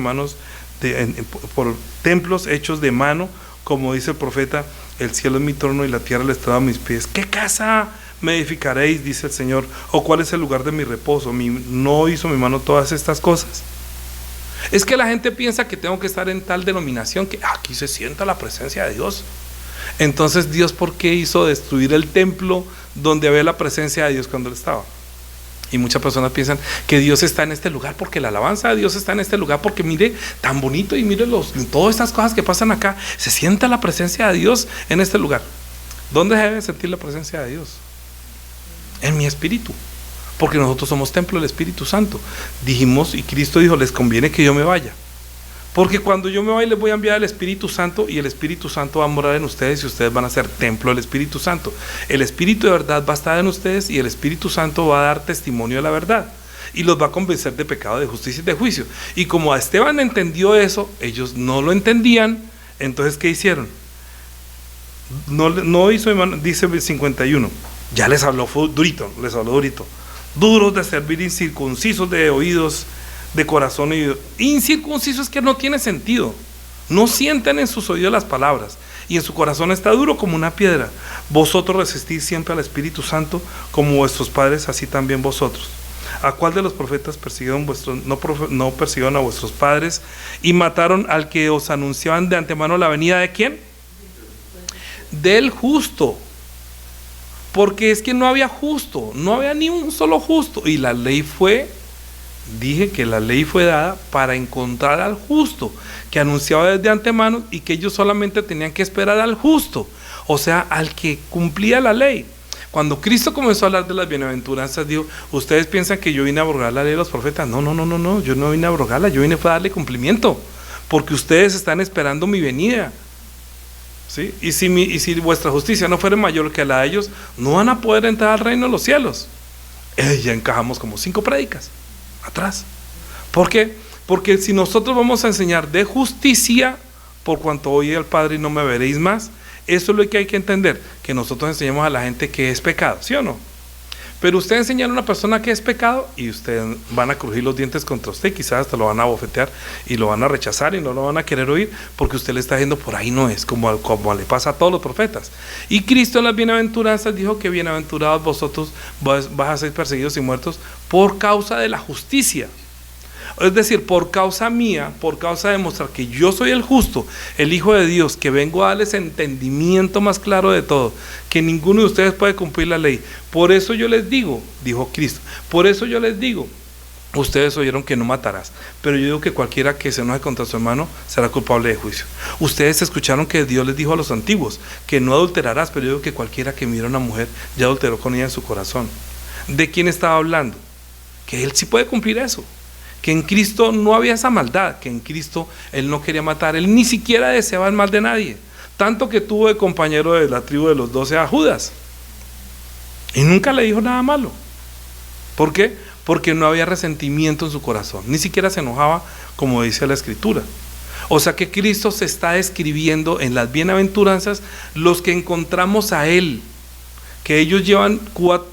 por templos hechos de mano, como dice el profeta, el cielo es mi trono y la tierra el estrado de mis pies. ¿Qué casa me edificaréis? Dice el Señor. ¿O cuál es el lugar de mi reposo? ¿No hizo mi mano todas estas cosas? Es que la gente piensa que tengo que estar en tal denominación que aquí se sienta la presencia de Dios. Entonces, Dios, ¿por qué hizo destruir el templo donde había la presencia de Dios cuando Él estaba? Y muchas personas piensan que Dios está en este lugar porque la alabanza de Dios está en este lugar, porque mire, tan bonito, y mire todas estas cosas que pasan acá, se sienta la presencia de Dios en este lugar. ¿Dónde se debe sentir la presencia de Dios? En mi espíritu, porque nosotros somos templo del Espíritu Santo. Dijimos, y Cristo dijo, les conviene que yo me vaya, porque cuando yo me vaya les voy a enviar el Espíritu Santo, y el Espíritu Santo va a morar en ustedes, y ustedes van a ser templo del Espíritu Santo. El Espíritu de verdad va a estar en ustedes, y el Espíritu Santo va a dar testimonio de la verdad, y los va a convencer de pecado, de justicia y de juicio. Y como Esteban entendió eso, ellos no lo entendían. Entonces, ¿qué hicieron? No hizo, dice el 51, ya les habló durito, duros de servir, incircuncisos de oídos de corazón y incircunciso es que no tiene sentido. No sienten en sus oídos las palabras, y en su corazón está duro como una piedra. Vosotros resistís siempre al Espíritu Santo, como vuestros padres, así también vosotros. ¿A cuál de los profetas persiguieron no persiguieron a vuestros padres y mataron al que os anunciaban de antemano la venida de quién? Del justo. Porque es que no había justo, no había ni un solo justo. Y la ley dije que la ley fue dada para encontrar al justo, que anunciaba desde antemano, y que ellos solamente tenían que esperar al justo, o sea, al que cumplía la ley. Cuando Cristo comenzó a hablar de las bienaventuranzas, dijo: ustedes piensan que yo vine a abrogar la ley de los profetas. No, yo no vine a abrogarla, yo vine a darle cumplimiento, porque ustedes están esperando mi venida, ¿sí? Y si vuestra justicia no fuera mayor que la de ellos, no van a poder entrar al reino de los cielos. Ya encajamos como 5 prédicas atrás. ¿Por qué? Porque si nosotros vamos a enseñar de justicia, por cuanto oí al Padre y no me veréis más, eso es lo que hay que entender, que nosotros enseñamos a la gente que es pecado, ¿sí o no? Pero usted enseñar a una persona que es pecado y ustedes van a crujir los dientes contra usted, quizás hasta lo van a bofetear y lo van a rechazar y no lo van a querer oír, porque usted le está diciendo por ahí no es, como le pasa a todos los profetas. Y Cristo en las bienaventuranzas dijo que bienaventurados vosotros vas a ser perseguidos y muertos por causa de la justicia. Es decir, por causa mía, por causa de demostrar que yo soy el justo, el Hijo de Dios, que vengo a darles entendimiento más claro de todo, que ninguno de ustedes puede cumplir la ley. Por eso yo les digo, dijo Cristo, por eso yo les digo, ustedes oyeron que no matarás, pero yo digo que cualquiera que se enoje contra su hermano será culpable de juicio. Ustedes escucharon que Dios les dijo a los antiguos que no adulterarás, pero yo digo que cualquiera que mira a una mujer ya adulteró con ella en su corazón. ¿De quién estaba hablando? Que él sí puede cumplir eso. Que en Cristo no había esa maldad, que en Cristo Él no quería matar, Él ni siquiera deseaba el mal de nadie, tanto que tuvo de compañero de la tribu de los 12 a Judas, y nunca le dijo nada malo. ¿Por qué? Porque no había resentimiento en su corazón, ni siquiera se enojaba, como dice la Escritura. O sea que Cristo se está describiendo en las bienaventuranzas los que encontramos a Él, que ellos llevan 4,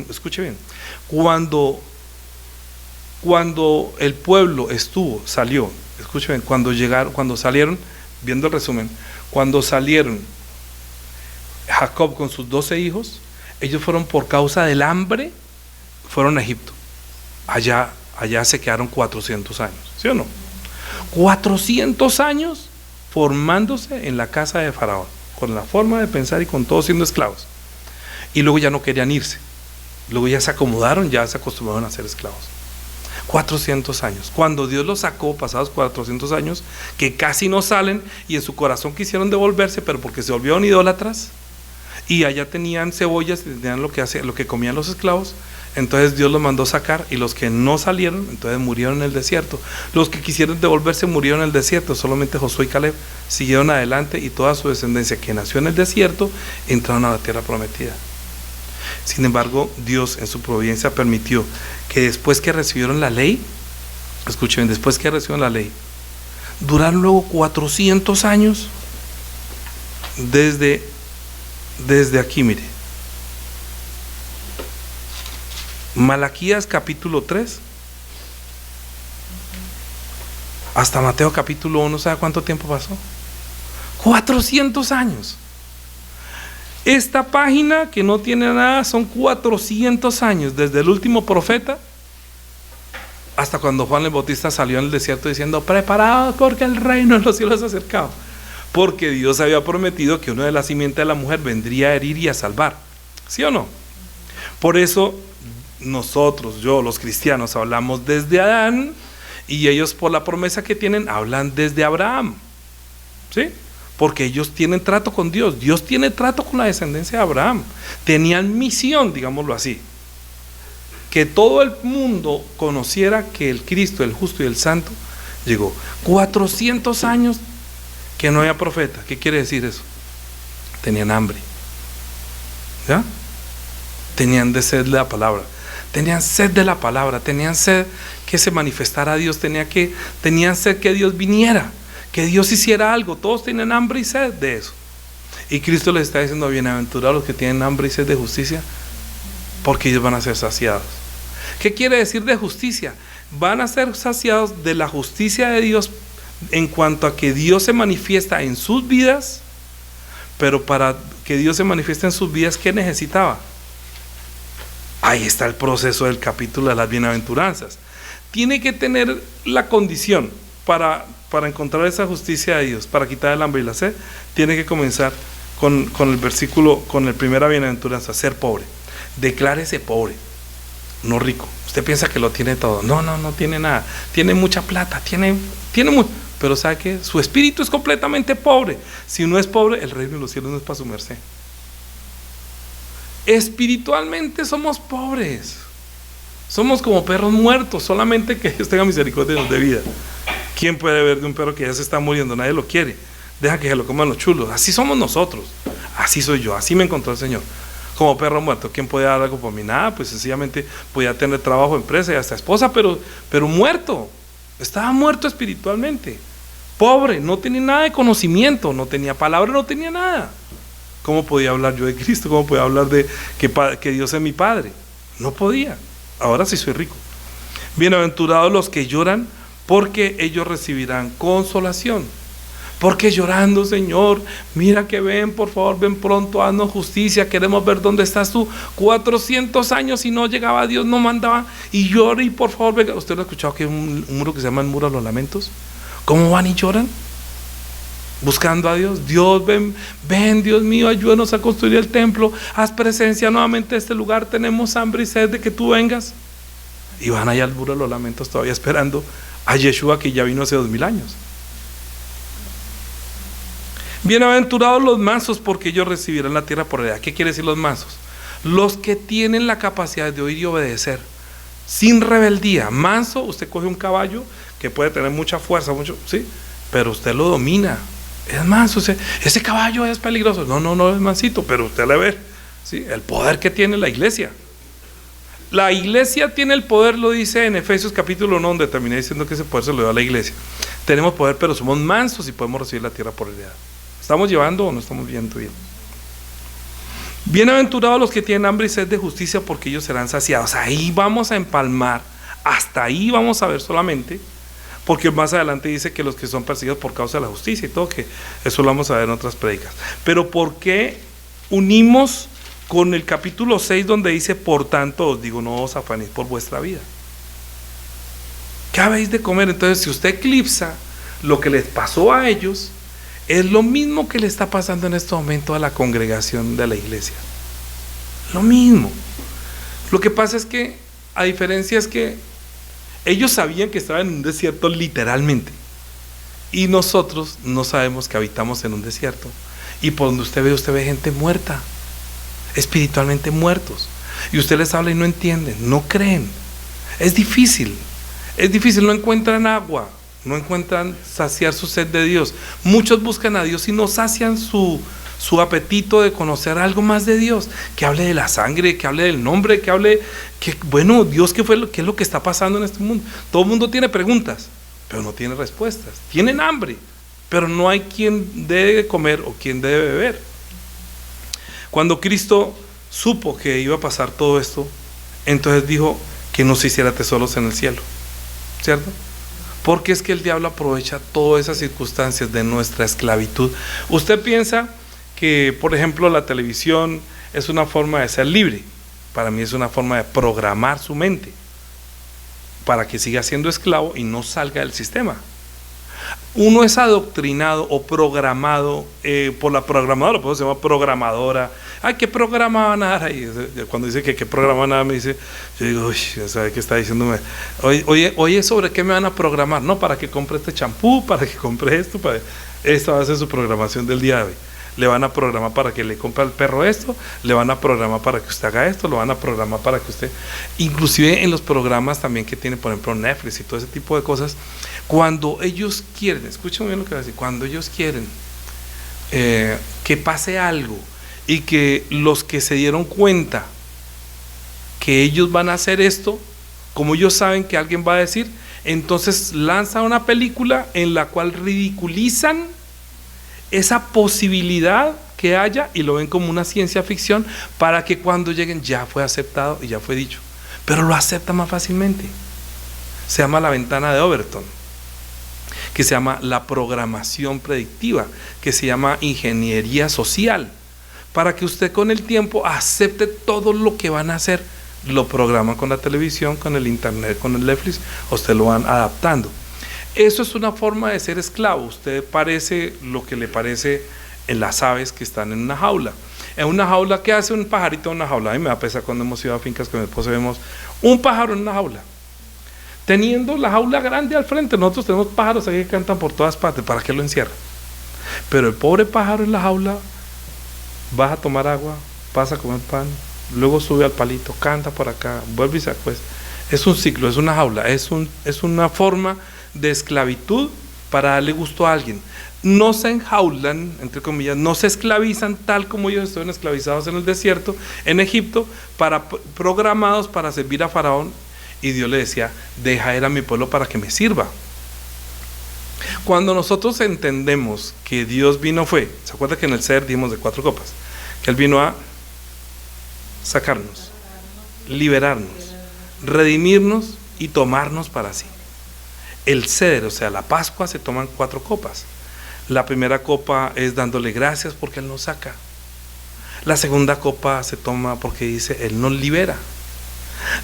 escuche bien, cuando el pueblo salió, escuchen, cuando salieron, viendo el resumen, cuando salieron Jacob con sus 12 hijos, ellos fueron por causa del hambre, fueron a Egipto. Allá se quedaron 400 años, ¿sí o no? 400 años formándose en la casa de Faraón, con la forma de pensar y con todos siendo esclavos. Y luego ya no querían irse, luego ya se acomodaron, ya se acostumbraron a ser esclavos. 400 años. Cuando Dios los sacó, pasados 400 años, que casi no salen, y en su corazón quisieron devolverse, pero porque se volvieron idólatras, y allá tenían cebollas, tenían lo que comían los esclavos, entonces Dios los mandó sacar, y los que no salieron, entonces murieron en el desierto. Los que quisieron devolverse murieron en el desierto, solamente Josué y Caleb siguieron adelante, y toda su descendencia que nació en el desierto, entraron a la tierra prometida. Sin embargo, Dios en su providencia permitió que después que recibieron la ley, escuchen, después que recibieron la ley, duraron luego 400 años desde aquí, mire. Malaquías capítulo 3 hasta Mateo capítulo 1, ¿sabe cuánto tiempo pasó? 400 años. Esta página que no tiene nada son 400 años, desde el último profeta hasta cuando Juan el Bautista salió en el desierto diciendo: preparados porque el reino de los cielos se ha acercado. Porque Dios había prometido que uno de la simiente de la mujer vendría a herir y a salvar, ¿sí o no? Por eso nosotros, los cristianos, hablamos desde Adán, y ellos, por la promesa que tienen, hablan desde Abraham, ¿sí? Porque ellos tienen trato con Dios. Dios tiene trato con la descendencia de Abraham. Tenían misión, digámoslo así, que todo el mundo conociera que el Cristo, el justo y el santo, llegó. 400 años que no había profeta. ¿Qué quiere decir eso? Tenían hambre, ¿ya? Tenían sed de la palabra. Tenían sed de la palabra. Tenían sed que se manifestara a Dios. Tenían sed que Dios viniera, que Dios hiciera algo. Todos tienen hambre y sed de eso. Y Cristo les está diciendo: bienaventurados los que tienen hambre y sed de justicia, porque ellos van a ser saciados. ¿Qué quiere decir de justicia? van a ser saciados de la justicia de Dios en cuanto a que Dios se manifiesta en sus vidas, pero para que Dios se manifieste en sus vidas, ¿qué necesitaba? Ahí está el proceso del capítulo de las bienaventuranzas. Tiene que tener la condición para encontrar esa justicia de Dios, para quitar el hambre y la sed. Tiene que comenzar con el versículo, con el primera bienaventuranza, ser pobre. Declárese pobre, no rico. Usted piensa que lo tiene todo. No tiene nada. Tiene mucha plata, tiene mucho, pero sabe que su espíritu es completamente pobre. Si uno es pobre, el reino de los cielos no es para su merced. Espiritualmente somos pobres. Somos como perros muertos, solamente que Dios tenga misericordia de nos de vida. ¿Quién puede ver de un perro que ya se está muriendo? Nadie lo quiere. Deja que se lo coman los chulos. Así somos nosotros. Así soy yo. Así me encontró el Señor. Como perro muerto. ¿Quién puede dar algo por mí? Nada, pues sencillamente podía tener trabajo, empresa y hasta esposa, pero muerto. Estaba muerto espiritualmente. Pobre, no tenía nada de conocimiento, no tenía palabra, no tenía nada. ¿Cómo podía hablar yo de Cristo? ¿Cómo podía hablar de que Dios es mi Padre? No podía. Ahora sí soy rico. Bienaventurados los que lloran, porque ellos recibirán consolación. Porque llorando, Señor, mira que ven, por favor, ven pronto, haznos justicia, queremos ver dónde estás tú. 400 años y no llegaba Dios, no mandaba, y llora y por favor venga. ¿Usted no ha escuchado que hay un muro que se llama el muro de los lamentos? ¿Cómo van y lloran? Buscando a Dios. Dios, ven, Dios mío, ayúdanos a construir el templo, haz presencia nuevamente en este lugar, tenemos hambre y sed de que tú vengas. Y van allá al muro de los lamentos todavía esperando a Yeshua, que ya vino hace 2000 años. Bienaventurados los mansos, porque ellos recibirán la tierra por heredad. ¿Qué quiere decir los mansos? Los que tienen la capacidad de oír y obedecer sin rebeldía. Manso, usted coge un caballo que puede tener mucha fuerza, ¿sí? Pero usted lo domina, es manso. Ese caballo es peligroso, no es mansito, pero usted le ve, ¿sí? El poder que tiene la iglesia. La iglesia tiene el poder, lo dice en Efesios capítulo 1, donde terminé diciendo que ese poder se lo dio a la iglesia. Tenemos poder, pero somos mansos y podemos recibir la tierra por heredad. ¿Estamos llevando o no estamos viendo bien? Bienaventurados los que tienen hambre y sed de justicia, porque ellos serán saciados. Ahí vamos a empalmar, hasta ahí vamos a ver solamente, porque más adelante dice que los que son perseguidos por causa de la justicia y todo, que eso lo vamos a ver en otras prédicas. Pero ¿por qué unimos con el capítulo 6 donde dice, por tanto os digo, no os afanéis por vuestra vida? ¿Qué habéis de comer? Entonces, si usted eclipsa lo que les pasó a ellos, es lo mismo que le está pasando en este momento a la congregación de la iglesia. Lo mismo. Lo que pasa es que, a diferencia es que ellos sabían que estaban en un desierto literalmente, y nosotros no sabemos que habitamos en un desierto, y por donde usted ve gente muerta, espiritualmente muertos, y usted les habla y no entienden, no creen. Es difícil, no encuentran agua, no encuentran saciar su sed de Dios. Muchos buscan a Dios y no sacian su apetito de conocer algo más de Dios, que hable de la sangre, que hable del nombre, que hable, bueno, Dios, ¿qué es lo que está pasando en este mundo? Todo el mundo tiene preguntas, pero no tiene respuestas. Tienen hambre, pero no hay quien debe comer o quien debe beber. Cuando Cristo supo que iba a pasar todo esto, entonces dijo que nos hiciera tesoros en el cielo, ¿cierto? Porque es que el diablo aprovecha todas esas circunstancias de nuestra esclavitud. Usted piensa que, por ejemplo, la televisión es una forma de ser libre. Para mí es una forma de programar su mente para que siga siendo esclavo y no salga del sistema. Uno es adoctrinado o programado por la programadora, por eso se llama programadora. Ay, ¿qué programa van a dar ahí? Cuando dice que qué programa van a dar, me dice, yo digo, uy, ya sabe qué está diciéndome. Oye, ¿sobre qué me van a programar? No, para que compre este champú, para que compre esto, esta va a ser su programación del día de hoy. Le van a programar para que le compre al perro esto, le van a programar para que usted haga esto, lo van a programar para que usted, inclusive en los programas también que tiene, por ejemplo, Netflix y todo ese tipo de cosas, cuando ellos quieren, escuchen bien lo que voy a decir, cuando ellos quieren que pase algo y que los que se dieron cuenta que ellos van a hacer esto, como ellos saben que alguien va a decir, entonces lanzan una película en la cual ridiculizan esa posibilidad que haya y lo ven como una ciencia ficción, para que cuando lleguen ya fue aceptado y ya fue dicho, pero lo aceptan más fácilmente. se llama la ventana de Overton, que se llama la programación predictiva, que se llama ingeniería social, para que usted con el tiempo acepte todo lo que van a hacer. Lo programan con la televisión, con el internet, con el Netflix, usted lo van adaptando. Eso es una forma de ser esclavo. Usted parece lo que le parece en las aves que están en una jaula. En una jaula, ¿qué hace un pajarito en una jaula? A mí me da pesa cuando hemos ido a fincas con mi esposa, vemos un pájaro en una jaula, teniendo la jaula grande al frente. Nosotros tenemos pájaros aquí que cantan por todas partes. ¿Para qué lo encierra? Pero el pobre pájaro en la jaula baja a tomar agua, pasa a comer pan, luego sube al palito, canta por acá, vuelve y se acuesta. Es un ciclo, es una jaula, es una forma de esclavitud para darle gusto a alguien. No se enjaulan, entre comillas, no se esclavizan tal como ellos estuvieron esclavizados en el desierto, en Egipto, programados para servir a Faraón. Y Dios le decía: deja ir a mi pueblo para que me sirva. Cuando nosotros entendemos que Dios vino ¿se acuerda que en el ser dimos de 4 copas? Que Él vino a sacarnos, liberarnos, redimirnos y tomarnos para sí. El ceder, o sea, la Pascua, se toman 4 copas. La primera copa es dándole gracias porque Él nos saca. La segunda copa se toma porque dice Él nos libera.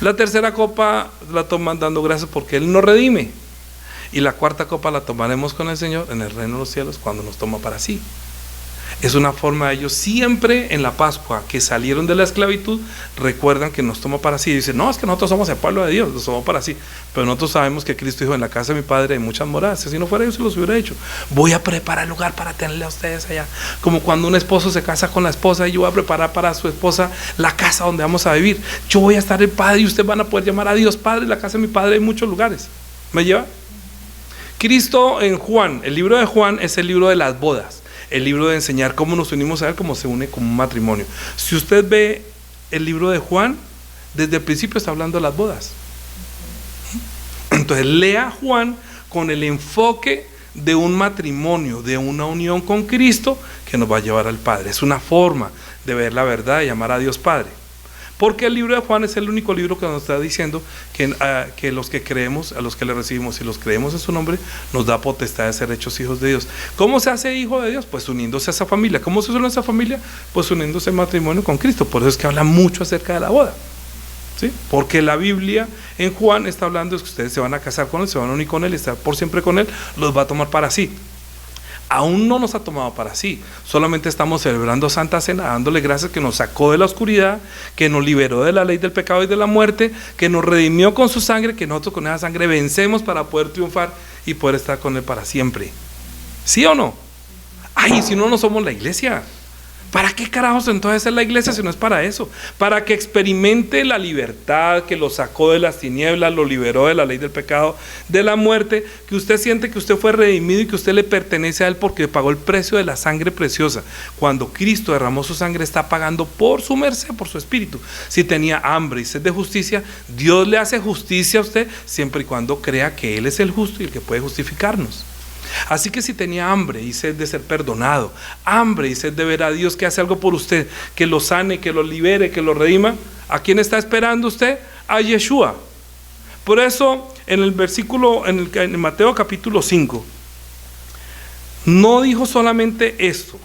La tercera copa la toman dando gracias porque Él nos redime. Y la cuarta copa la tomaremos con el Señor en el reino de los cielos cuando nos toma para sí. Es una forma de ellos siempre en la Pascua que salieron de la esclavitud, recuerdan que nos toma para sí. Y dicen: no, es que nosotros somos el pueblo de Dios, nos tomó para sí. Pero nosotros sabemos que Cristo dijo: en la casa de mi Padre hay muchas moradas. Si no fuera yo, se los hubiera dicho. Voy a preparar lugar para tenerle a ustedes allá. Como cuando un esposo se casa con la esposa y yo voy a preparar para su esposa la casa donde vamos a vivir. Yo voy a estar el Padre y ustedes van a poder llamar a Dios Padre. En la casa de mi Padre hay muchos lugares. ¿Me lleva? Cristo en Juan, el libro de Juan es el libro de las bodas, el libro de enseñar cómo nos unimos a Él, cómo se une como un matrimonio. Si usted ve el libro de Juan, desde el principio está hablando de las bodas. Entonces lea Juan con el enfoque de un matrimonio, de una unión con Cristo que nos va a llevar al Padre. Es una forma de ver la verdad y llamar a Dios Padre. Porque el libro de Juan es el único libro que nos está diciendo que los que creemos, a los que le recibimos y los creemos en su nombre, nos da potestad de ser hechos hijos de Dios. ¿Cómo se hace hijo de Dios? Pues uniéndose a esa familia. ¿Cómo se une a esa familia? Pues uniéndose en matrimonio con Cristo. Por eso es que habla mucho acerca de la boda, ¿sí? Porque la Biblia en Juan está hablando de que ustedes se van a casar con Él, se van a unir con Él, estar por siempre con Él, los va a tomar para sí. Aún no nos ha tomado para sí, solamente estamos celebrando Santa Cena, dándole gracias que nos sacó de la oscuridad, que nos liberó de la ley del pecado y de la muerte, que nos redimió con su sangre, que nosotros con esa sangre vencemos para poder triunfar y poder estar con Él para siempre. ¿Sí o no? Ay, si no somos la iglesia. ¿Para qué carajos entonces es la iglesia si no es para eso? Para que experimente la libertad que lo sacó de las tinieblas, lo liberó de la ley del pecado, de la muerte, que usted siente que usted fue redimido y que usted le pertenece a Él porque pagó el precio de la sangre preciosa. Cuando Cristo derramó su sangre, está pagando por su merced, por su espíritu. Si tenía hambre y sed de justicia, Dios le hace justicia a usted siempre y cuando crea que Él es el justo y el que puede justificarnos. Así que si tenía hambre y sed de ser perdonado, hambre y sed de ver a Dios que hace algo por usted, que lo sane, que lo libere, que lo redima, ¿a quién está esperando usted? A Yeshua. Por eso en el versículo, en Mateo capítulo 5, no dijo solamente esto,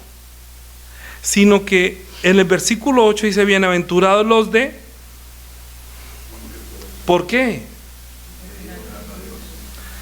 sino que en el versículo 8 dice: bienaventurados los de... ¿Por qué?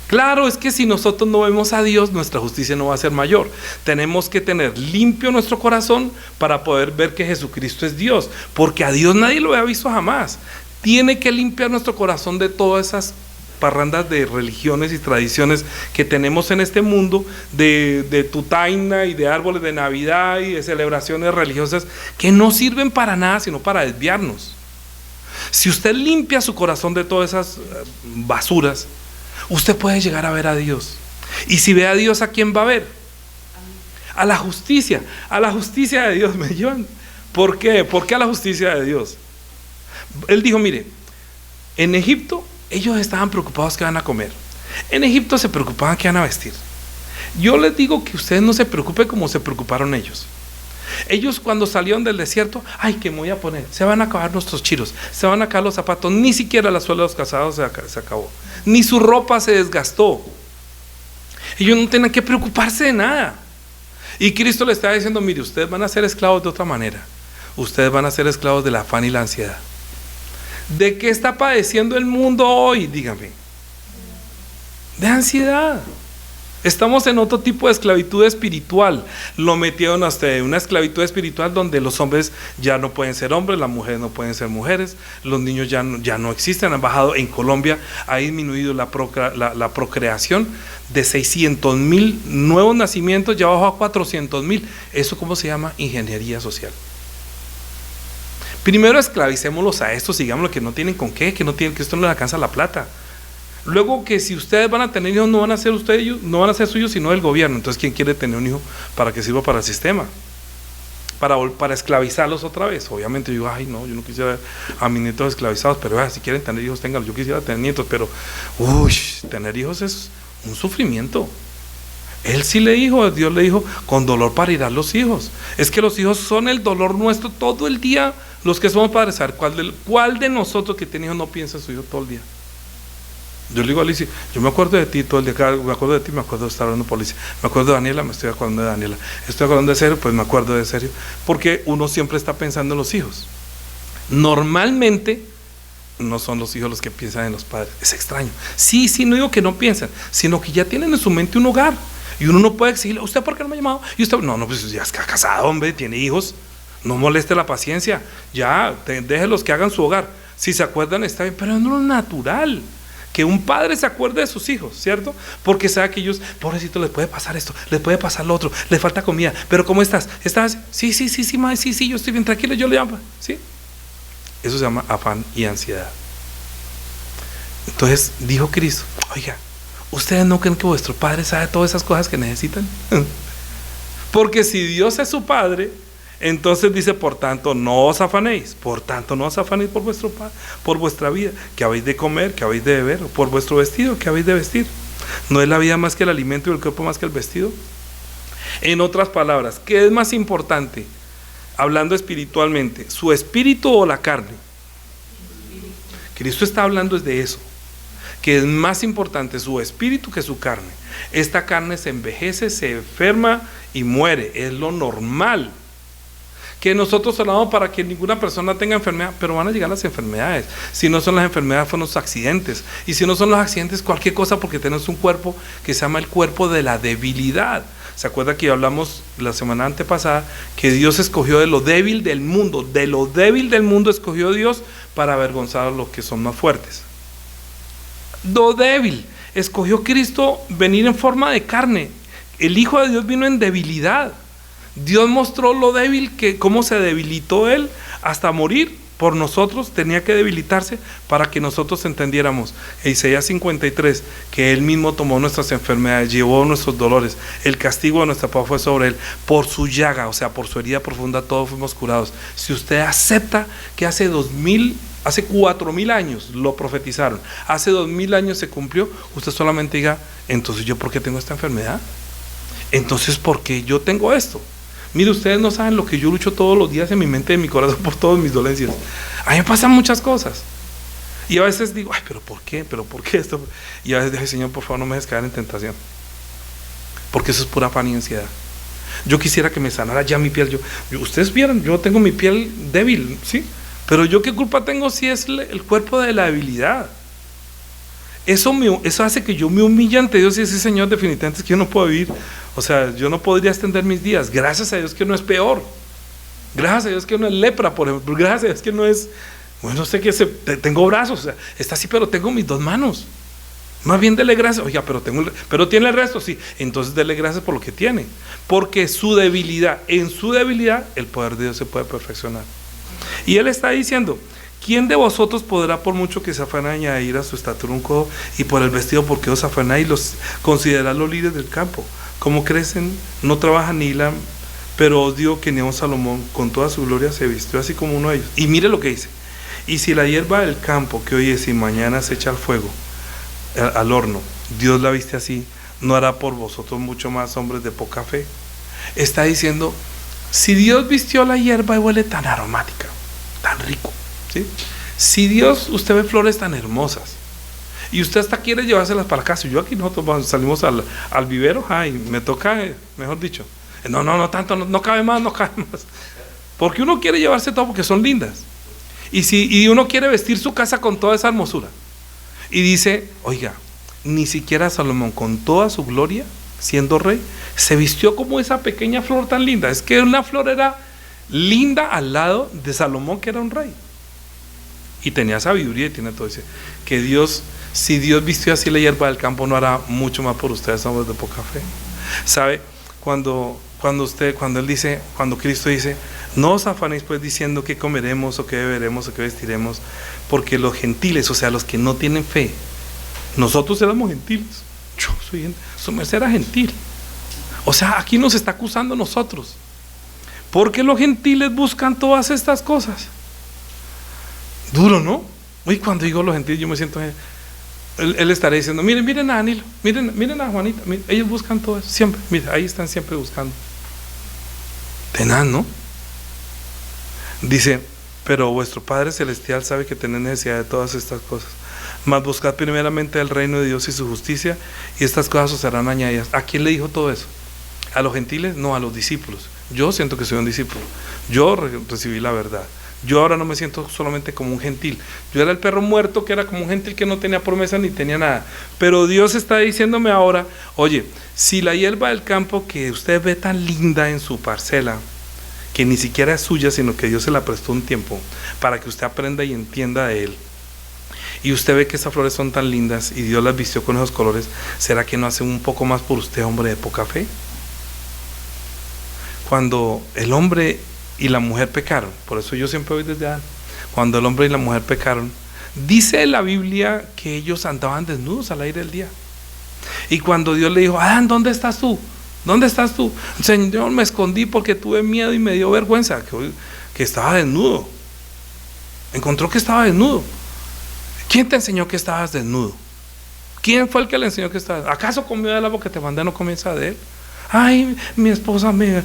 Claro, es que si nosotros no vemos a Dios, nuestra justicia no va a ser mayor. Tenemos que tener limpio nuestro corazón para poder ver que Jesucristo es Dios, porque a Dios nadie lo había visto jamás. Tiene que limpiar nuestro corazón de todas esas parrandas de religiones y tradiciones que tenemos en este mundo, de tutaina y de árboles de Navidad y de celebraciones religiosas que no sirven para nada sino para desviarnos. Si usted limpia su corazón de todas esas basuras, usted puede llegar a ver a Dios. Y si ve a Dios, ¿a quién va a ver? A la justicia de Dios. ¿Me llevan? ¿Por qué? ¿Por qué a la justicia de Dios? Él dijo: mire, en Egipto ellos estaban preocupados que van a comer, en Egipto se preocupaban que van a vestir. Yo les digo que ustedes no se preocupen como se preocuparon ellos. Ellos cuando salieron del desierto, ay, ¿qué me voy a poner? Se van a acabar nuestros chiros, se van a acabar los zapatos, ni siquiera la suela de los calzados se acabó, ni su ropa se desgastó. Ellos no tenían que preocuparse de nada. Y Cristo le estaba diciendo, mire, ustedes van a ser esclavos de otra manera. Ustedes van a ser esclavos del afán y la ansiedad. ¿De qué está padeciendo el mundo hoy? Dígame. De ansiedad. Estamos en otro tipo de esclavitud espiritual. Lo metieron a usted en una esclavitud espiritual donde los hombres ya no pueden ser hombres, las mujeres no pueden ser mujeres, los niños ya no existen. Han bajado en Colombia, ha disminuido la procreación de 600,000 nuevos nacimientos, ya bajó a 400,000. ¿Eso cómo se llama? Ingeniería social. Primero esclavicémoslos a estos, digámoslo, que no tienen con qué, que esto no les alcanza la plata. Luego que si ustedes van a tener hijos, no van a ser ustedes, no van a ser suyos, sino del gobierno. Entonces, ¿quién quiere tener un hijo para que sirva para el sistema? Para esclavizarlos otra vez. Obviamente yo digo, ay no, yo no quisiera ver a mis nietos esclavizados, pero si quieren tener hijos, ténganlos. Yo quisiera tener nietos, pero tener hijos es un sufrimiento. Él sí le dijo, Dios le dijo, con dolor parirás los hijos. Es que los hijos son el dolor nuestro todo el día. Los que somos padres, a ver, ¿cuál de nosotros que tiene hijos no piensa en su hijo todo el día? Yo le digo a Alicia, yo me acuerdo de ti todo el día, me acuerdo de ti, me acuerdo de estar hablando por Alicia, me acuerdo de Daniela, me estoy acordando de Daniela, estoy acordando de Sergio, pues me acuerdo de Sergio, porque uno siempre está pensando en los hijos. Normalmente no son los hijos los que piensan en los padres, es extraño. Sí, no digo que no piensan, sino que ya tienen en su mente un hogar, y uno no puede exigirle, ¿usted por qué no me ha llamado? Y usted, no, pues ya está casado, hombre, tiene hijos, no moleste la paciencia, ya, déjelos que hagan su hogar. Si se acuerdan está bien, pero no es natural que un padre se acuerde de sus hijos, ¿cierto? Porque sabe que ellos, pobrecito, les puede pasar esto, les puede pasar lo otro, les falta comida, pero ¿cómo estás? ¿Estás? Sí, madre, sí, yo estoy bien tranquilo, yo le llamo, ¿sí? Eso se llama afán y ansiedad. Entonces dijo Cristo, oiga, ¿ustedes no creen que vuestro Padre sabe todas esas cosas que necesitan? Porque si Dios es su Padre, entonces dice, por tanto no os afanéis por vuestra vida, que habéis de comer, que habéis de beber, o por vuestro vestido, que habéis de vestir. ¿No es la vida más que el alimento y el cuerpo más que el vestido? En otras palabras, ¿qué es más importante? Hablando espiritualmente, ¿su espíritu o la carne? Cristo está hablando de eso, que es más importante su espíritu que su carne. Esta carne se envejece, se enferma y muere, es lo normal. Que nosotros hablamos para que ninguna persona tenga enfermedad, pero van a llegar las enfermedades. Si no son las enfermedades, son los accidentes. Y si no son los accidentes, cualquier cosa, porque tenemos un cuerpo que se llama el cuerpo de la debilidad. ¿Se acuerda que hablamos la semana antepasada que Dios escogió de lo débil del mundo? De lo débil del mundo escogió Dios para avergonzar a los que son más fuertes. Lo débil. Escogió Cristo venir en forma de carne. El Hijo de Dios vino en debilidad. Dios mostró lo débil, cómo se debilitó Él hasta morir por nosotros. Tenía que debilitarse para que nosotros entendiéramos. Isaías 53, que Él mismo tomó nuestras enfermedades, llevó nuestros dolores, el castigo de nuestra paz fue sobre Él, por su llaga, o sea, por su herida profunda todos fuimos curados. Si usted acepta que hace 4,000 años lo profetizaron, hace 2,000 años se cumplió, usted solamente diga, entonces ¿yo por qué tengo esta enfermedad? Entonces ¿por qué yo tengo esto? Mire, ustedes no saben lo que yo lucho todos los días en mi mente y en mi corazón por todas mis dolencias. A mí me pasan muchas cosas. Y a veces digo, ay, ¿pero por qué? ¿Pero por qué esto? Y a veces digo, Señor, por favor, no me dejes caer en tentación. Porque eso es pura afán y ansiedad. Yo quisiera que me sanara ya mi piel. Ustedes vieron, yo tengo mi piel débil, ¿sí? Pero yo qué culpa tengo si es el cuerpo de la debilidad. Eso hace que yo me humille ante Dios y decir, Señor, definitivamente es que yo no puedo vivir. O sea, yo no podría extender mis días. Gracias a Dios que no es peor. Gracias a Dios que no es lepra, por ejemplo. Gracias a Dios que no es, bueno, sé que tengo brazos, o sea, está así, pero tengo mis 2 manos. Más bien dele gracias. Oiga, pero tiene el resto, sí. Entonces dele gracias por lo que tiene. Porque en su debilidad, el poder de Dios se puede perfeccionar. Y Él está diciendo, ¿quién de vosotros podrá, por mucho que se afane, añadir a su estatura un codo, y por el vestido porque os afanáis, los considerad los líderes del campo? Como crecen, no trabajan ni hilan, pero os digo que ni aun Salomón con toda su gloria se vistió así como uno de ellos. Y mire lo que dice: y si la hierba del campo que hoy es y mañana se echa al fuego, al horno, Dios la viste así, ¿no hará por vosotros mucho más, hombres de poca fe? Está diciendo, Si Dios vistió la hierba y huele tan aromática, tan rico, ¿sí? Si Dios, usted ve flores tan hermosas y usted hasta quiere llevárselas para casa, yo aquí nosotros salimos al vivero, ay, me toca, mejor dicho, no tanto, no cabe más, porque uno quiere llevarse todo porque son lindas, y uno quiere vestir su casa con toda esa hermosura, y dice, oiga, ni siquiera Salomón con toda su gloria, siendo rey, se vistió como esa pequeña flor tan linda. Es que una flor era linda al lado de Salomón, que era un rey y tenía sabiduría y tiene todo. Dice que Dios, si Dios vistió así la hierba del campo, no hará mucho más por ustedes, hombres de poca fe. ¿Sabe? Cuando Cristo dice, no os afanéis pues diciendo qué comeremos o qué beberemos o qué vestiremos, porque los gentiles, o sea, los que no tienen fe, nosotros éramos gentiles, yo soy gentil, su merced era gentil, o sea, aquí nos está acusando nosotros, porque los gentiles buscan todas estas cosas. Duro, ¿no? Uy, cuando digo los gentiles yo me siento, él estará diciendo, miren a Danilo, miren a Juanita, miren, ellos buscan todo eso, siempre, mira, ahí están siempre buscando. Tenaz, ¿no? Dice, pero vuestro Padre Celestial sabe que tenéis necesidad de todas estas cosas, mas buscad primeramente el reino de Dios y su justicia, y estas cosas os serán añadidas. ¿A quién le dijo todo eso? ¿A los gentiles? No, a los discípulos. Yo siento que soy un discípulo, yo recibí la verdad. Yo ahora no me siento solamente como un gentil. Yo era el perro muerto que era como un gentil que no tenía promesa ni tenía nada. Pero Dios está diciéndome ahora, oye, si la hierba del campo que usted ve tan linda en su parcela, que ni siquiera es suya, sino que Dios se la prestó un tiempo para que usted aprenda y entienda de Él, y usted ve que esas flores son tan lindas y Dios las vistió con esos colores, ¿será que no hace un poco más por usted, hombre de poca fe? Cuando el hombre y la mujer pecaron, por eso yo siempre voy desde Adán, cuando el hombre y la mujer pecaron, dice la Biblia que ellos andaban desnudos al aire del día, y cuando Dios le dijo, Adán, ¿dónde estás tú? ¿Dónde estás tú? Señor, me escondí porque tuve miedo y me dio vergüenza, que estaba desnudo, encontró que estaba desnudo. ¿Quién te enseñó que estabas desnudo? ¿Quién fue el que le enseñó que estabas? ¿Acaso comió del agua que te mandé, no comienza de él? Ay, mi esposa me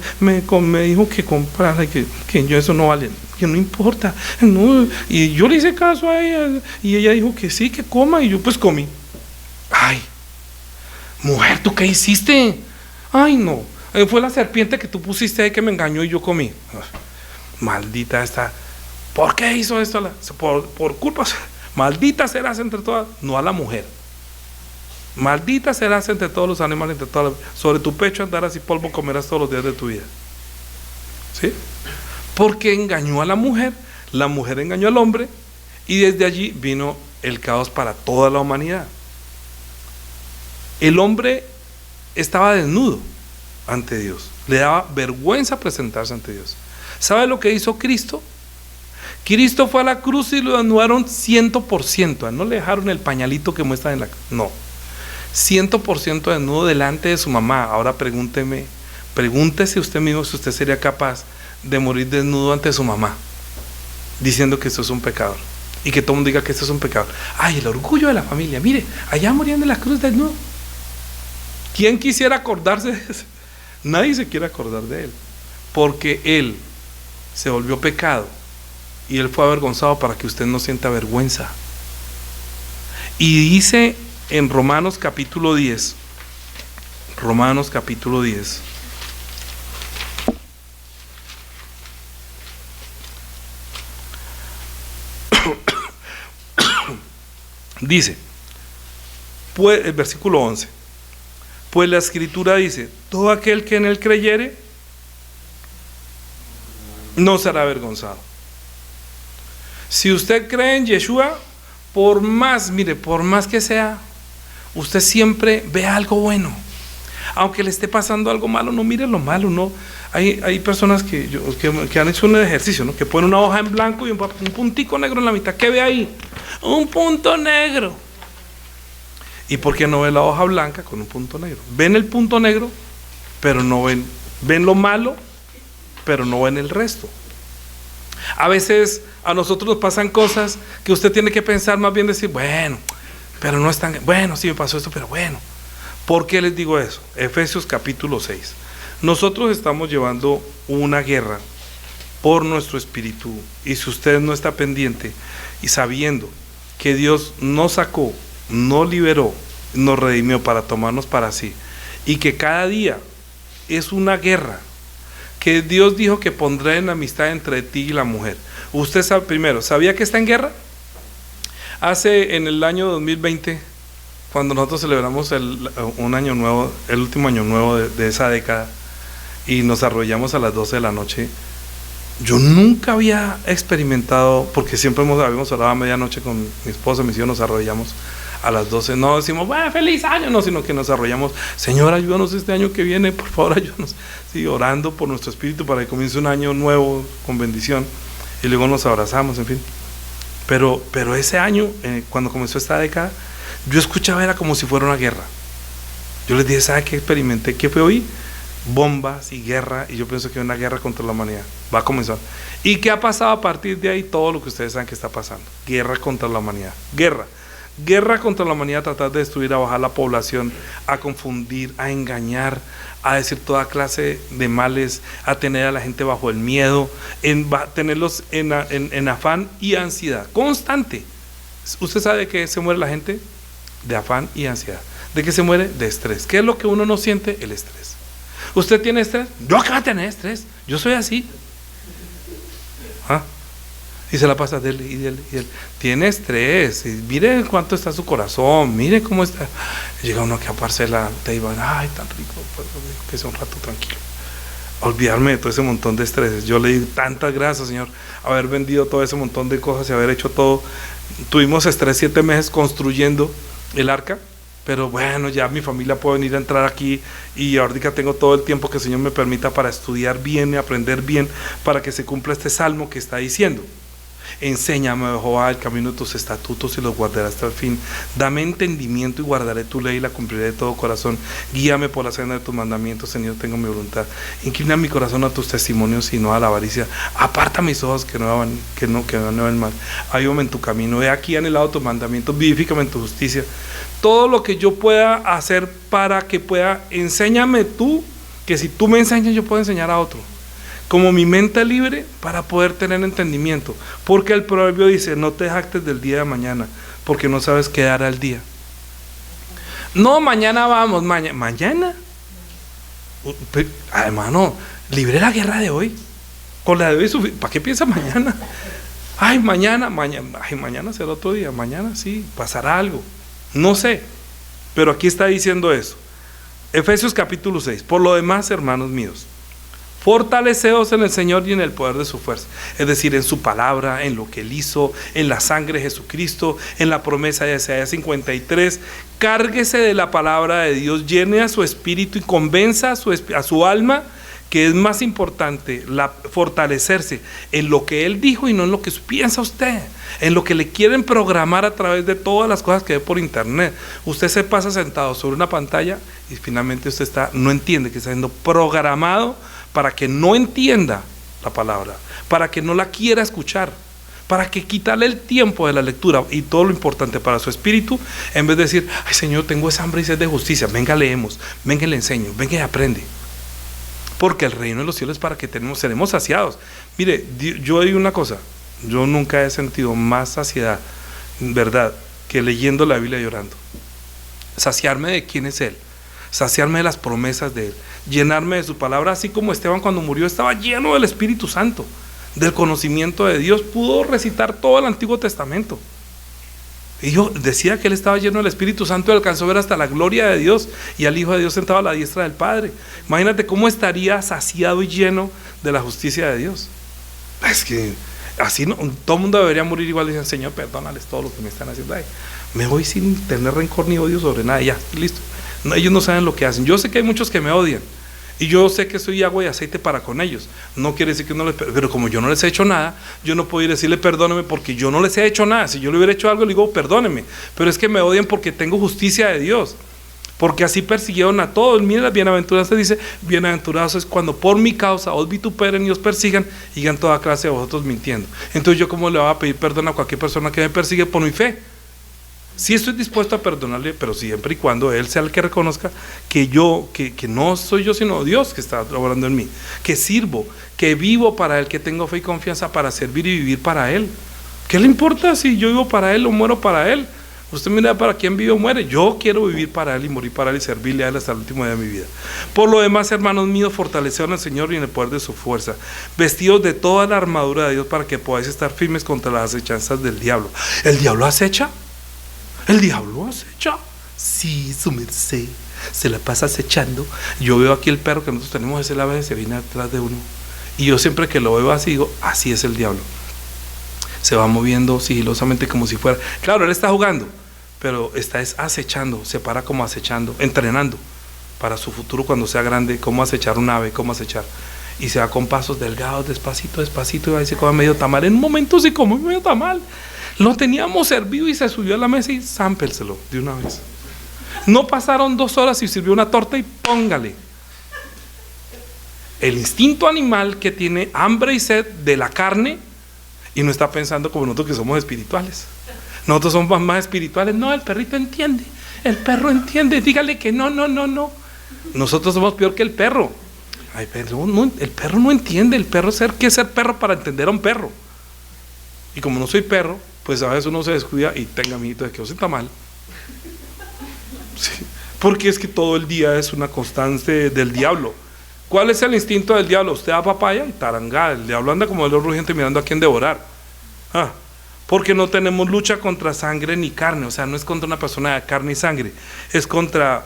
dijo que comprara, que yo eso no vale, que no importa, no. Y yo le hice caso a ella y ella dijo que sí, que coma, y yo pues comí. Ay, mujer, ¿tú qué hiciste? Ay, no, fue la serpiente que tú pusiste ahí que me engañó y yo comí. Maldita esta, ¿por qué hizo esto? Por culpa, maldita serás entre todas, no a la mujer. Maldita serás entre todos los animales, sobre tu pecho andarás y polvo comerás todos los días de tu vida. ¿Sí? Porque engañó a la mujer engañó al hombre, y desde allí vino el caos para toda la humanidad. El hombre estaba desnudo ante Dios, le daba vergüenza presentarse ante Dios. ¿Sabe lo que hizo Cristo? Cristo fue a la cruz y lo desnudaron 100%, no le dejaron el pañalito que muestran en la cruz, no, 100% desnudo delante de su mamá. Ahora pregúntese usted mismo si usted sería capaz de morir desnudo ante su mamá, diciendo que esto es un pecador, y que todo el mundo diga que esto es un pecador. Ay, el orgullo de la familia, mire, allá morían de la cruz desnudo. ¿Quién quisiera acordarse de eso? Nadie se quiere acordar de él, porque él se volvió pecado y él fue avergonzado para que usted no sienta vergüenza. Y dice en Romanos capítulo 10, dice, pues, el versículo 11, pues la escritura dice, todo aquel que en él creyere no será avergonzado. Si usted cree en Yeshua, por más que sea, usted siempre ve algo bueno. Aunque le esté pasando algo malo, no mire lo malo, no. Hay personas que han hecho un ejercicio, ¿no? Que ponen una hoja en blanco y un puntico negro en la mitad. ¿Qué ve ahí? Un punto negro. ¿Y por qué no ve la hoja blanca con un punto negro? Ven el punto negro, pero no ven lo malo, pero no ven el resto. A veces a nosotros nos pasan cosas que usted tiene que pensar, más bien decir, bueno, pero no es tan bueno, sí me pasó esto, pero bueno. ¿Por qué les digo eso? Efesios capítulo 6. Nosotros estamos llevando una guerra por nuestro espíritu, y si usted no está pendiente y sabiendo que Dios nos sacó, nos liberó, nos redimió para tomarnos para sí, y que cada día es una guerra, que Dios dijo que pondrá en amistad entre ti y la mujer. Usted sabe, primero, ¿sabía que está en guerra? En el año 2020, cuando nosotros celebramos un año nuevo, el último año nuevo de esa década, y nos arrollamos a las 12 de la noche, yo nunca había experimentado, porque siempre habíamos orado a medianoche con mi esposa, mis hijos, nos arrollamos a las 12, no decimos, bueno, feliz año, no, sino que nos arrollamos, Señor, ayúdanos este año que viene, por favor, ayúdanos, sí, orando por nuestro espíritu para que comience un año nuevo con bendición, y luego nos abrazamos, en fin. Pero ese año, cuando comenzó esta década, yo escuchaba, era como si fuera una guerra. Yo les dije, ¿sabe qué experimenté? ¿Qué fue hoy? Bombas y guerra, y yo pienso que una guerra contra la humanidad va a comenzar. ¿Y qué ha pasado a partir de ahí? Todo lo que ustedes saben que está pasando. Guerra contra la humanidad. Guerra contra la humanidad, tratar de destruir, a bajar la población, a confundir, a engañar, a decir toda clase de males, a tener a la gente bajo el miedo, tenerlos en afán y ansiedad constante. ¿Usted sabe de qué se muere la gente? De afán y ansiedad. ¿De qué se muere? De estrés. ¿Qué es lo que uno no siente? El estrés. ¿Usted tiene estrés? Yo acabo de tener estrés, yo soy así. ¿Ah? Y se la pasa de él y de él y de él. Tiene estrés, y mire cuánto está su corazón, mire cómo está. Llega uno aquí a parcela, te iban, ay, tan rico, pues, que sea un rato tranquilo. Olvidarme de todo ese montón de estrés. Yo le di tantas gracias, Señor, haber vendido todo ese montón de cosas y haber hecho todo. Tuvimos estrés 7 meses construyendo el arca, pero bueno, ya mi familia puede venir a entrar aquí, y ahorita tengo todo el tiempo que el Señor me permita para estudiar bien y aprender bien, para que se cumpla este salmo que está diciendo. Enséñame, Jehová, el camino de tus estatutos, y los guardaré hasta el fin. Dame entendimiento y guardaré tu ley y la cumpliré de todo corazón. Guíame por la senda de tus mandamientos, Señor, tengo mi voluntad. Inclina mi corazón a tus testimonios y no a la avaricia. Aparta mis ojos que no ven mal. Ayúdame en tu camino. He aquí anhelado tus mandamientos, vivifícame en tu justicia. Todo lo que yo pueda hacer para que pueda, enséñame tú, que si tú me enseñas yo puedo enseñar a otro. Como mi mente libre para poder tener entendimiento, porque el proverbio dice, no te jactes del día de mañana, porque no sabes qué hará el día. No, mañana vamos, mañana. Hermano, libre la guerra de hoy, con la de hoy, ¿para qué piensa mañana? Ay, mañana será otro día, mañana sí, pasará algo, no sé, pero aquí está diciendo eso. Efesios capítulo 6, por lo demás, hermanos míos, fortaleceos en el Señor y en el poder de su fuerza, es decir, en su palabra, en lo que Él hizo, en la sangre de Jesucristo, en la promesa de Isaías 53. Cárguese de la palabra de Dios, llene a su espíritu y convenza a su alma que es más importante fortalecerse en lo que Él dijo y no en lo que piensa usted, en lo que le quieren programar a través de todas las cosas que ve por internet. Usted se pasa sentado sobre una pantalla y finalmente usted no entiende que está siendo programado para que no entienda la palabra, para que no la quiera escuchar, para que quitarle el tiempo de la lectura y todo lo importante para su espíritu, en vez de decir, ay Señor, tengo esa hambre y sed de justicia, venga leemos, venga le enseño, venga y aprende. Porque el reino de los cielos es para que seremos saciados. Mire, yo digo una cosa, yo nunca he sentido más saciedad, verdad, que leyendo la Biblia y llorando. Saciarme de quién es Él, saciarme de las promesas de Él, llenarme de su palabra, así como Esteban cuando murió estaba lleno del Espíritu Santo, del conocimiento de Dios, pudo recitar todo el Antiguo Testamento. Y yo decía que él estaba lleno del Espíritu Santo y alcanzó a ver hasta la gloria de Dios y al Hijo de Dios sentado a la diestra del Padre. Imagínate cómo estaría saciado y lleno de la justicia de Dios. Es que así no, todo el mundo debería morir igual. Dicen, Señor, perdónales todo lo que me están haciendo. Ay, me voy sin tener rencor ni odio sobre nada, ya, listo. No, ellos no saben lo que hacen. Yo sé que hay muchos que me odian y yo sé que soy agua y aceite para con ellos. No quiere decir que no les, pero como yo no les he hecho nada, yo no puedo ir a decirle perdóneme porque yo no les he hecho nada. Si yo le hubiera hecho algo, le digo perdóneme, pero es que me odian porque tengo justicia de Dios, porque así persiguieron a todos. Miren, las bienaventuranzas dice, bienaventurados es cuando por mi causa os vituperen y os persigan y digan toda clase de vosotros mintiendo. Entonces yo, ¿cómo le voy a pedir perdón a cualquier persona que me persigue por mi fe? Sí estoy dispuesto a perdonarle, pero siempre y cuando Él sea el que reconozca que no soy yo, sino Dios que está trabajando en mí, que sirvo, que vivo para Él, que tengo fe y confianza para servir y vivir para Él. ¿Qué le importa si yo vivo para Él o muero para Él? Usted mira para quién vive o muere. Yo quiero vivir para Él y morir para Él y servirle a Él hasta el último día de mi vida. Por lo demás, hermanos míos, fortaleceos al Señor y en el poder de su fuerza, vestidos de toda la armadura de Dios para que podáis estar firmes contra las acechanzas del diablo. ¿El diablo acecha? ¿El diablo acecha? Sí, su merced, se la pasa acechando. Yo veo aquí el perro que nosotros tenemos, ese ave se viene atrás de uno. Y yo siempre que lo veo así, digo, así es el diablo. Se va moviendo sigilosamente como si fuera. Claro, él está jugando, pero está acechando, se para como acechando, entrenando para su futuro cuando sea grande, cómo acechar un ave, cómo acechar. Y se va con pasos delgados, despacito, despacito, y va y se come medio tamal. En un momento se come medio tamal. Lo teníamos servido y se subió a la mesa y zámpelselo de una vez. No pasaron 2 horas y sirvió una torta y póngale. El instinto animal que tiene hambre y sed de la carne y no está pensando como nosotros que somos espirituales. Nosotros somos más espirituales. No, el perrito entiende, el perro entiende, dígale que no. Nosotros somos peor que el perro. Ay, pero no, el perro no entiende. El perro ¿qué es ser perro para entender a un perro? Y como no soy perro, pues a veces uno se descuida y tenga amiguito de que se está mal. Sí, porque es que todo el día es una constante del diablo. ¿Cuál es el instinto del diablo? Usted da papaya y tarangada. El diablo anda como el león rugiente mirando a quién devorar. Porque no tenemos lucha contra sangre ni carne. O sea, no es contra una persona de carne y sangre. Es contra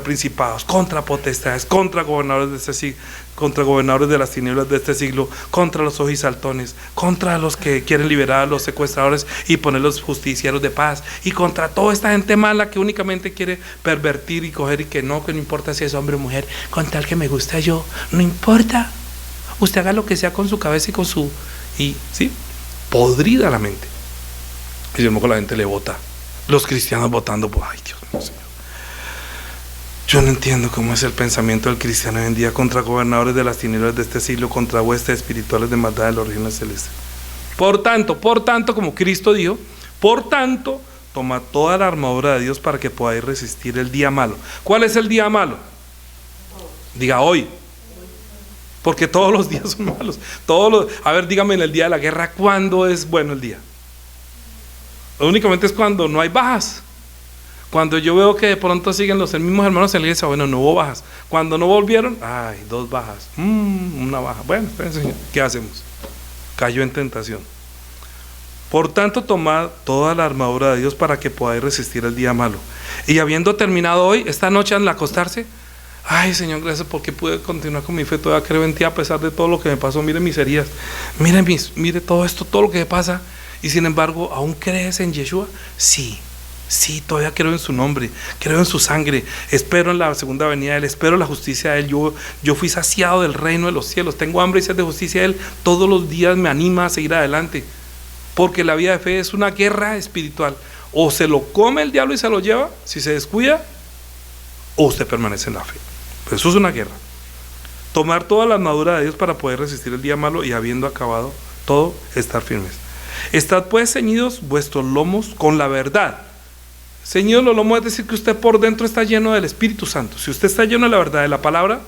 principados, contra potestades, contra gobernadores de este siglo, contra gobernadores de las tinieblas de este siglo, contra los ojisaltones, contra los que quieren liberar a los secuestradores y ponerlos justicieros de paz, y contra toda esta gente mala que únicamente quiere pervertir y coger y que no importa si es hombre o mujer, con tal que me gusta yo, no importa. Usted haga lo que sea con su cabeza y con su... y ¿sí? Podrida la mente. Y luego la gente le vota. Los cristianos votando por... ay, Dios mío, Señor. Yo no entiendo cómo es el pensamiento del cristiano hoy en día contra gobernadores de las tinieblas de este siglo, contra huestes espirituales de maldad de los regiones celestes. Por tanto, como Cristo dijo, por tanto, toma toda la armadura de Dios para que podáis resistir el día malo. ¿Cuál es el día malo? Diga hoy. Porque todos los días son malos. A ver, dígame, en el día de la guerra, ¿cuándo es bueno el día? Únicamente es cuando no hay bajas. Cuando yo veo que de pronto siguen los mismos hermanos en la iglesia, bueno, no hubo bajas. Cuando no volvieron, ay, 2 bajas, una baja. Bueno, Señor, ¿qué hacemos? Cayó en tentación. Por tanto, tomad toda la armadura de Dios para que podáis resistir el día malo. Y habiendo terminado hoy, esta noche al acostarse, ay, Señor, gracias porque pude continuar con mi fe. Todavía creo en ti a pesar de todo lo que me pasó. Mire mis heridas, mire todo esto, todo lo que me pasa. Y sin embargo, ¿aún crees en Yeshua? Sí, todavía creo en su nombre, creo en su sangre, espero en la segunda venida de Él, espero en la justicia de Él. Yo fui saciado del reino de los cielos, tengo hambre y sed de justicia de Él. Todos los días me anima a seguir adelante, porque la vida de fe es una guerra espiritual. O se lo come el diablo y se lo lleva, si se descuida, o usted permanece en la fe. Pero eso es una guerra. Tomar toda la armadura de Dios para poder resistir el día malo y habiendo acabado todo, estar firmes. Estad pues ceñidos vuestros lomos con la verdad. Ceñidos los lomos es decir que usted por dentro está lleno del Espíritu Santo. Si usted está lleno de la verdad de la palabra,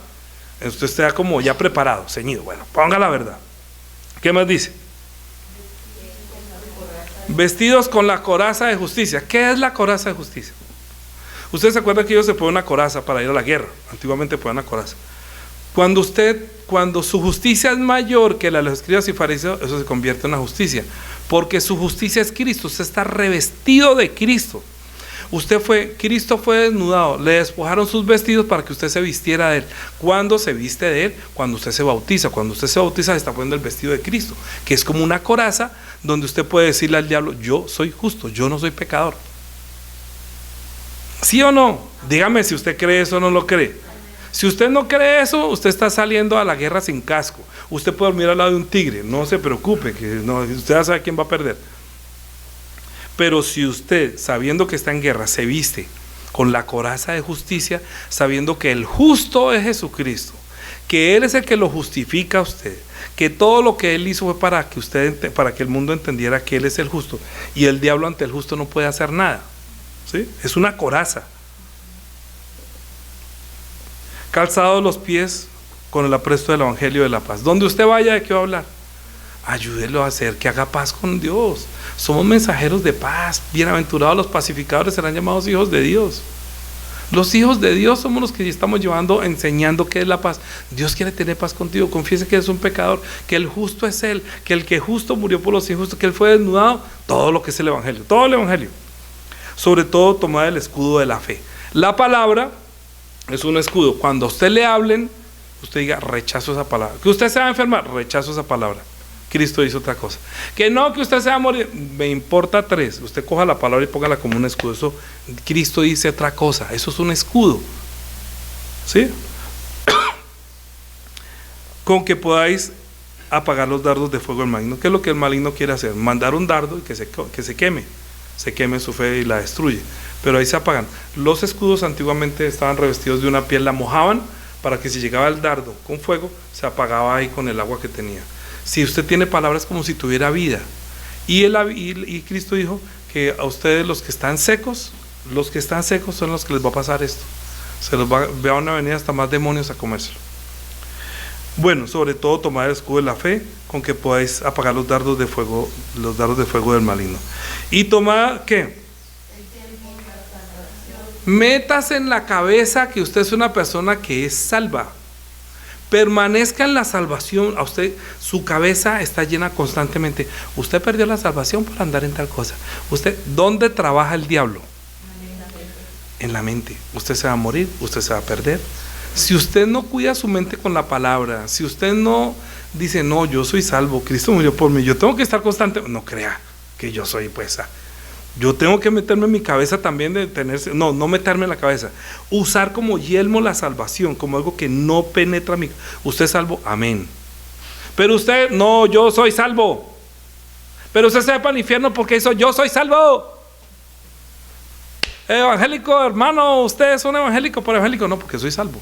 usted está como ya preparado, ceñido. Bueno, ponga la verdad. ¿Qué más dice? Vestidos con la coraza de justicia. ¿Qué es la coraza de justicia? Ustedes se acuerdan que ellos se ponen una coraza para ir a la guerra. Antiguamente ponían una coraza. Cuando su justicia es mayor que la de los escribas y fariseos, eso se convierte en una justicia, porque su justicia es Cristo. Usted está revestido de Cristo. Cristo fue desnudado, le despojaron sus vestidos para que usted se vistiera de Él. ¿Cuándo se viste de Él? Cuando usted se bautiza. Cuando usted se bautiza, se está poniendo el vestido de Cristo, que es como una coraza donde usted puede decirle al diablo: yo soy justo, yo no soy pecador. ¿Sí o no? Dígame si usted cree eso o no lo cree. Si usted no cree eso, usted está saliendo a la guerra sin casco. Usted puede dormir al lado de un tigre, no se preocupe, que no, usted ya sabe quién va a perder. Pero si usted, sabiendo que está en guerra, se viste con la coraza de justicia, sabiendo que el justo es Jesucristo, que Él es el que lo justifica a usted, que todo lo que Él hizo fue para que el mundo entendiera que Él es el justo, y el diablo ante el justo no puede hacer nada, ¿sí? Es una coraza. Calzados los pies con el apresto del evangelio de la paz. Donde usted vaya, ¿de qué va a hablar? Ayúdelo a hacer que haga paz con Dios. Somos mensajeros de paz. Bienaventurados los pacificadores, serán llamados hijos de Dios. Los hijos de Dios somos los que estamos llevando, enseñando qué es la paz. Dios quiere tener paz contigo. Confiese que eres un pecador, que el justo es Él, que el que justo murió por los injustos, que Él fue desnudado. Todo lo que es el evangelio, todo el evangelio. Sobre todo, tomad el escudo de la fe. La palabra es un escudo. Cuando a usted le hablen, usted diga, rechazo esa palabra. Que usted se va a enfermar, rechazo esa palabra. Cristo dice otra cosa. Que no, que usted se va a morir, me importa tres. Usted coja la palabra y póngala como un escudo. Eso, Cristo dice otra cosa. Eso es un escudo. ¿Sí? Con que podáis apagar los dardos de fuego del maligno. ¿Qué es lo que el maligno quiere hacer? Mandar un dardo y que se queme. Se queme su fe y la destruye. Pero ahí se apagan. Los escudos antiguamente estaban revestidos de una piel, la mojaban para que si llegaba el dardo con fuego, se apagaba ahí con el agua que tenía. Si usted tiene palabras, como si tuviera vida. Y Cristo dijo que a ustedes los que están secos son los que les va a pasar esto. Van a venir hasta más demonios a comérselo. Bueno, sobre todo tomad el escudo de la fe, con que podáis apagar los dardos de fuego del maligno. Y tomad, ¿qué? Metas en la cabeza que usted es una persona que es salva. Permanezca en la salvación. A usted, su cabeza está llena constantemente. Usted perdió la salvación por andar en tal cosa. Usted, ¿dónde trabaja el diablo? En la mente. Usted se va a morir, usted se va a perder. Si usted no cuida su mente con la palabra, si usted no dice, no, yo soy salvo, Cristo murió por mí, yo tengo que estar constante, no crea que yo soy yo tengo que meterme en mi cabeza también no meterme en la cabeza, usar como yelmo la salvación, como algo que no penetra usted es salvo, amén. Pero usted, no, yo soy salvo, pero usted se va para el infierno porque hizo, yo soy salvo. Evangélico, hermano, usted es un evangélico por evangélico, no, porque soy salvo.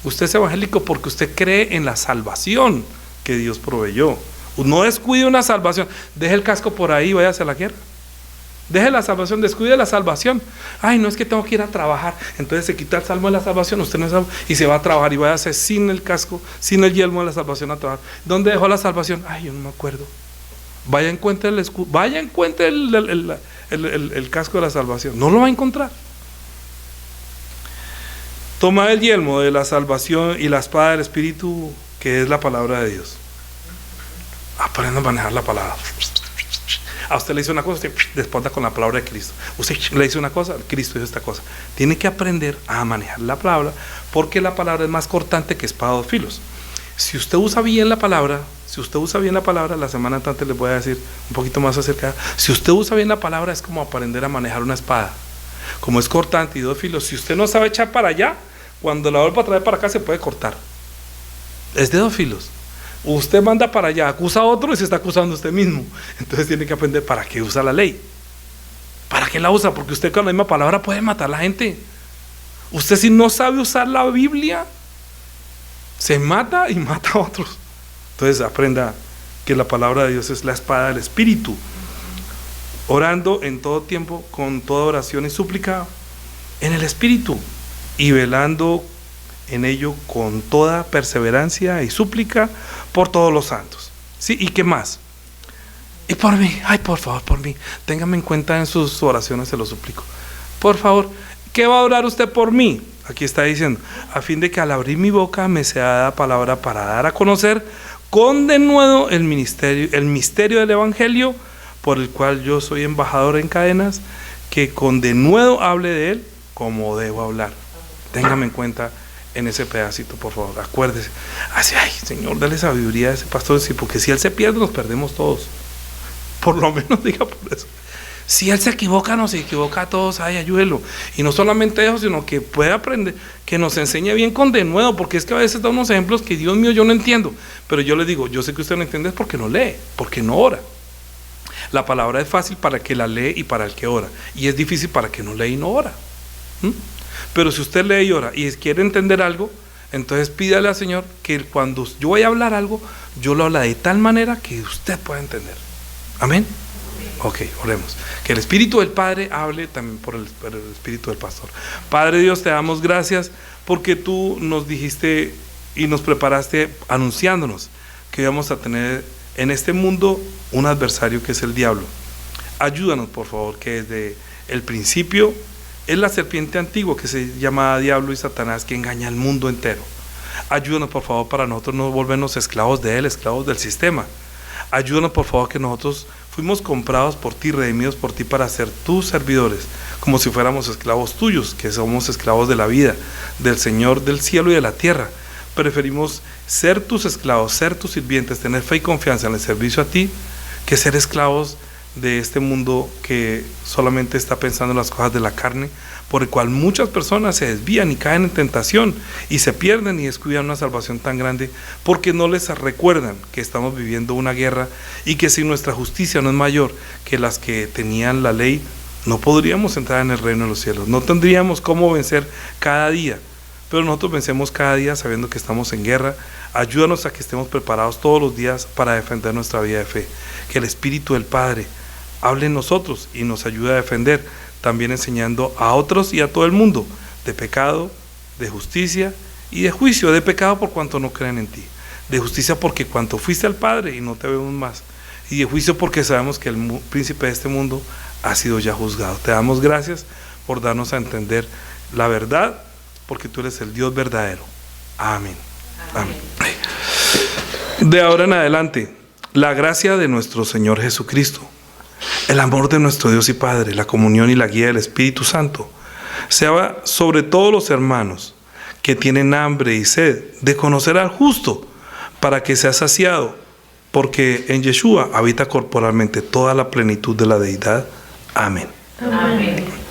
Usted es evangélico porque usted cree en la salvación que Dios proveyó. No descuide una salvación, deje el casco por ahí, vaya hacia la guerra. Deje la salvación, descuide la salvación. Ay, no, es que tengo que ir a trabajar. Entonces se quita el salmo de la salvación, usted no es salvo, y se va a trabajar y vaya a hacer sin el casco, sin el yelmo de la salvación a trabajar. ¿Dónde dejó la salvación? Ay, yo no me acuerdo. Vaya, encuentre el escudo, vaya, encuentre el casco de la salvación. No lo va a encontrar. Toma el yelmo de la salvación y la espada del Espíritu, que es la palabra de Dios. Aprenda a manejar la palabra. A usted le dice una cosa, usted responda con la palabra de Cristo. Usted le dice una cosa, Cristo dice esta cosa. Tiene que aprender a manejar la palabra, porque la palabra es más cortante que espada de dos filos. Si usted usa bien la palabra, la semana entrante les voy a decir un poquito más acerca. Si usted usa bien la palabra, es como aprender a manejar una espada. Como es cortante y dos filos, si usted no sabe echar para allá, cuando la vuelva a traer para acá se puede cortar. Es de dos filos. Usted manda para allá, acusa a otro y se está acusando a usted mismo. Entonces tiene que aprender para qué usa la ley. ¿Para qué la usa? Porque usted con la misma palabra puede matar a la gente. Usted, si no sabe usar la Biblia, se mata y mata a otros. Entonces aprenda que la palabra de Dios es la espada del Espíritu, orando en todo tiempo con toda oración y súplica en el Espíritu, y velando en ello con toda perseverancia y súplica por todos los santos. ¿Sí? ¿Y qué más? Y por mí, ay, por favor, por mí, téngame en cuenta en sus oraciones, se lo suplico. Por favor, ¿qué va a orar usted por mí? Aquí está diciendo, a fin de que al abrir mi boca me sea dada palabra para dar a conocer con denuedo el misterio del Evangelio, por el cual yo soy embajador en cadenas, que con denuedo hable de él como debo hablar. Téngame en cuenta en ese pedacito, por favor, acuérdese. Así, ay, Señor, dale sabiduría a ese pastor, sí, porque si él se pierde, nos perdemos todos. Por lo menos diga por eso. Si él se equivoca, nos equivoca a todos, ay, ayúdelo. Y no solamente eso, sino que puede aprender, que nos enseñe bien con denuedo, porque es que a veces da unos ejemplos que, Dios mío, yo no entiendo. Pero yo le digo, yo sé que usted no entiende, es porque no lee, porque no ora. La palabra es fácil para el que la lee y para el que ora, y es difícil para el que no lee y no ora. Pero si usted lee y ora y quiere entender algo, Entonces pídale al Señor que cuando yo vaya a hablar algo, yo lo habla de tal manera que usted pueda entender. Amén. Ok, oremos. Que el Espíritu del Padre hable también por el Espíritu del Pastor. Padre Dios, te damos gracias porque tú nos dijiste y nos preparaste anunciándonos que íbamos a tener en este mundo un adversario que es el diablo. Ayúdanos, por favor, que desde el principio es la serpiente antigua que se llama Diablo y Satanás, que engaña al mundo entero. Ayúdanos, por favor, para nosotros no volvernos esclavos de él, esclavos del sistema. Ayúdanos, por favor, que nosotros fuimos comprados por ti, redimidos por ti para ser tus servidores, como si fuéramos esclavos tuyos, que somos esclavos de la vida, del Señor del cielo y de la tierra. Preferimos ser tus esclavos, ser tus sirvientes, tener fe y confianza en el servicio a ti, que ser esclavos de este mundo que solamente está pensando en las cosas de la carne, por el cual muchas personas se desvían y caen en tentación y se pierden y descuidan una salvación tan grande porque no les recuerdan que estamos viviendo una guerra y que si nuestra justicia no es mayor que las que tenían la ley, no podríamos entrar en el reino de los cielos, no tendríamos cómo vencer cada día. Pero nosotros vencemos cada día sabiendo que estamos en guerra. Ayúdanos a que estemos preparados todos los días para defender nuestra vida de fe. Que el Espíritu del Padre hable en nosotros y nos ayude a defender, también enseñando a otros y a todo el mundo de pecado, de justicia y de juicio. De pecado por cuanto no creen en ti, de justicia porque cuanto fuiste al Padre y no te vemos más, y de juicio porque sabemos que el príncipe de este mundo ha sido ya juzgado. Te damos gracias por darnos a entender la verdad, porque tú eres el Dios verdadero. Amén. Amén. De ahora en adelante, la gracia de nuestro Señor Jesucristo, el amor de nuestro Dios y Padre, la comunión y la guía del Espíritu Santo, sea sobre todos los hermanos que tienen hambre y sed de conocer al justo, para que sea saciado, porque en Yeshua habita corporalmente toda la plenitud de la deidad. Amén. Amén.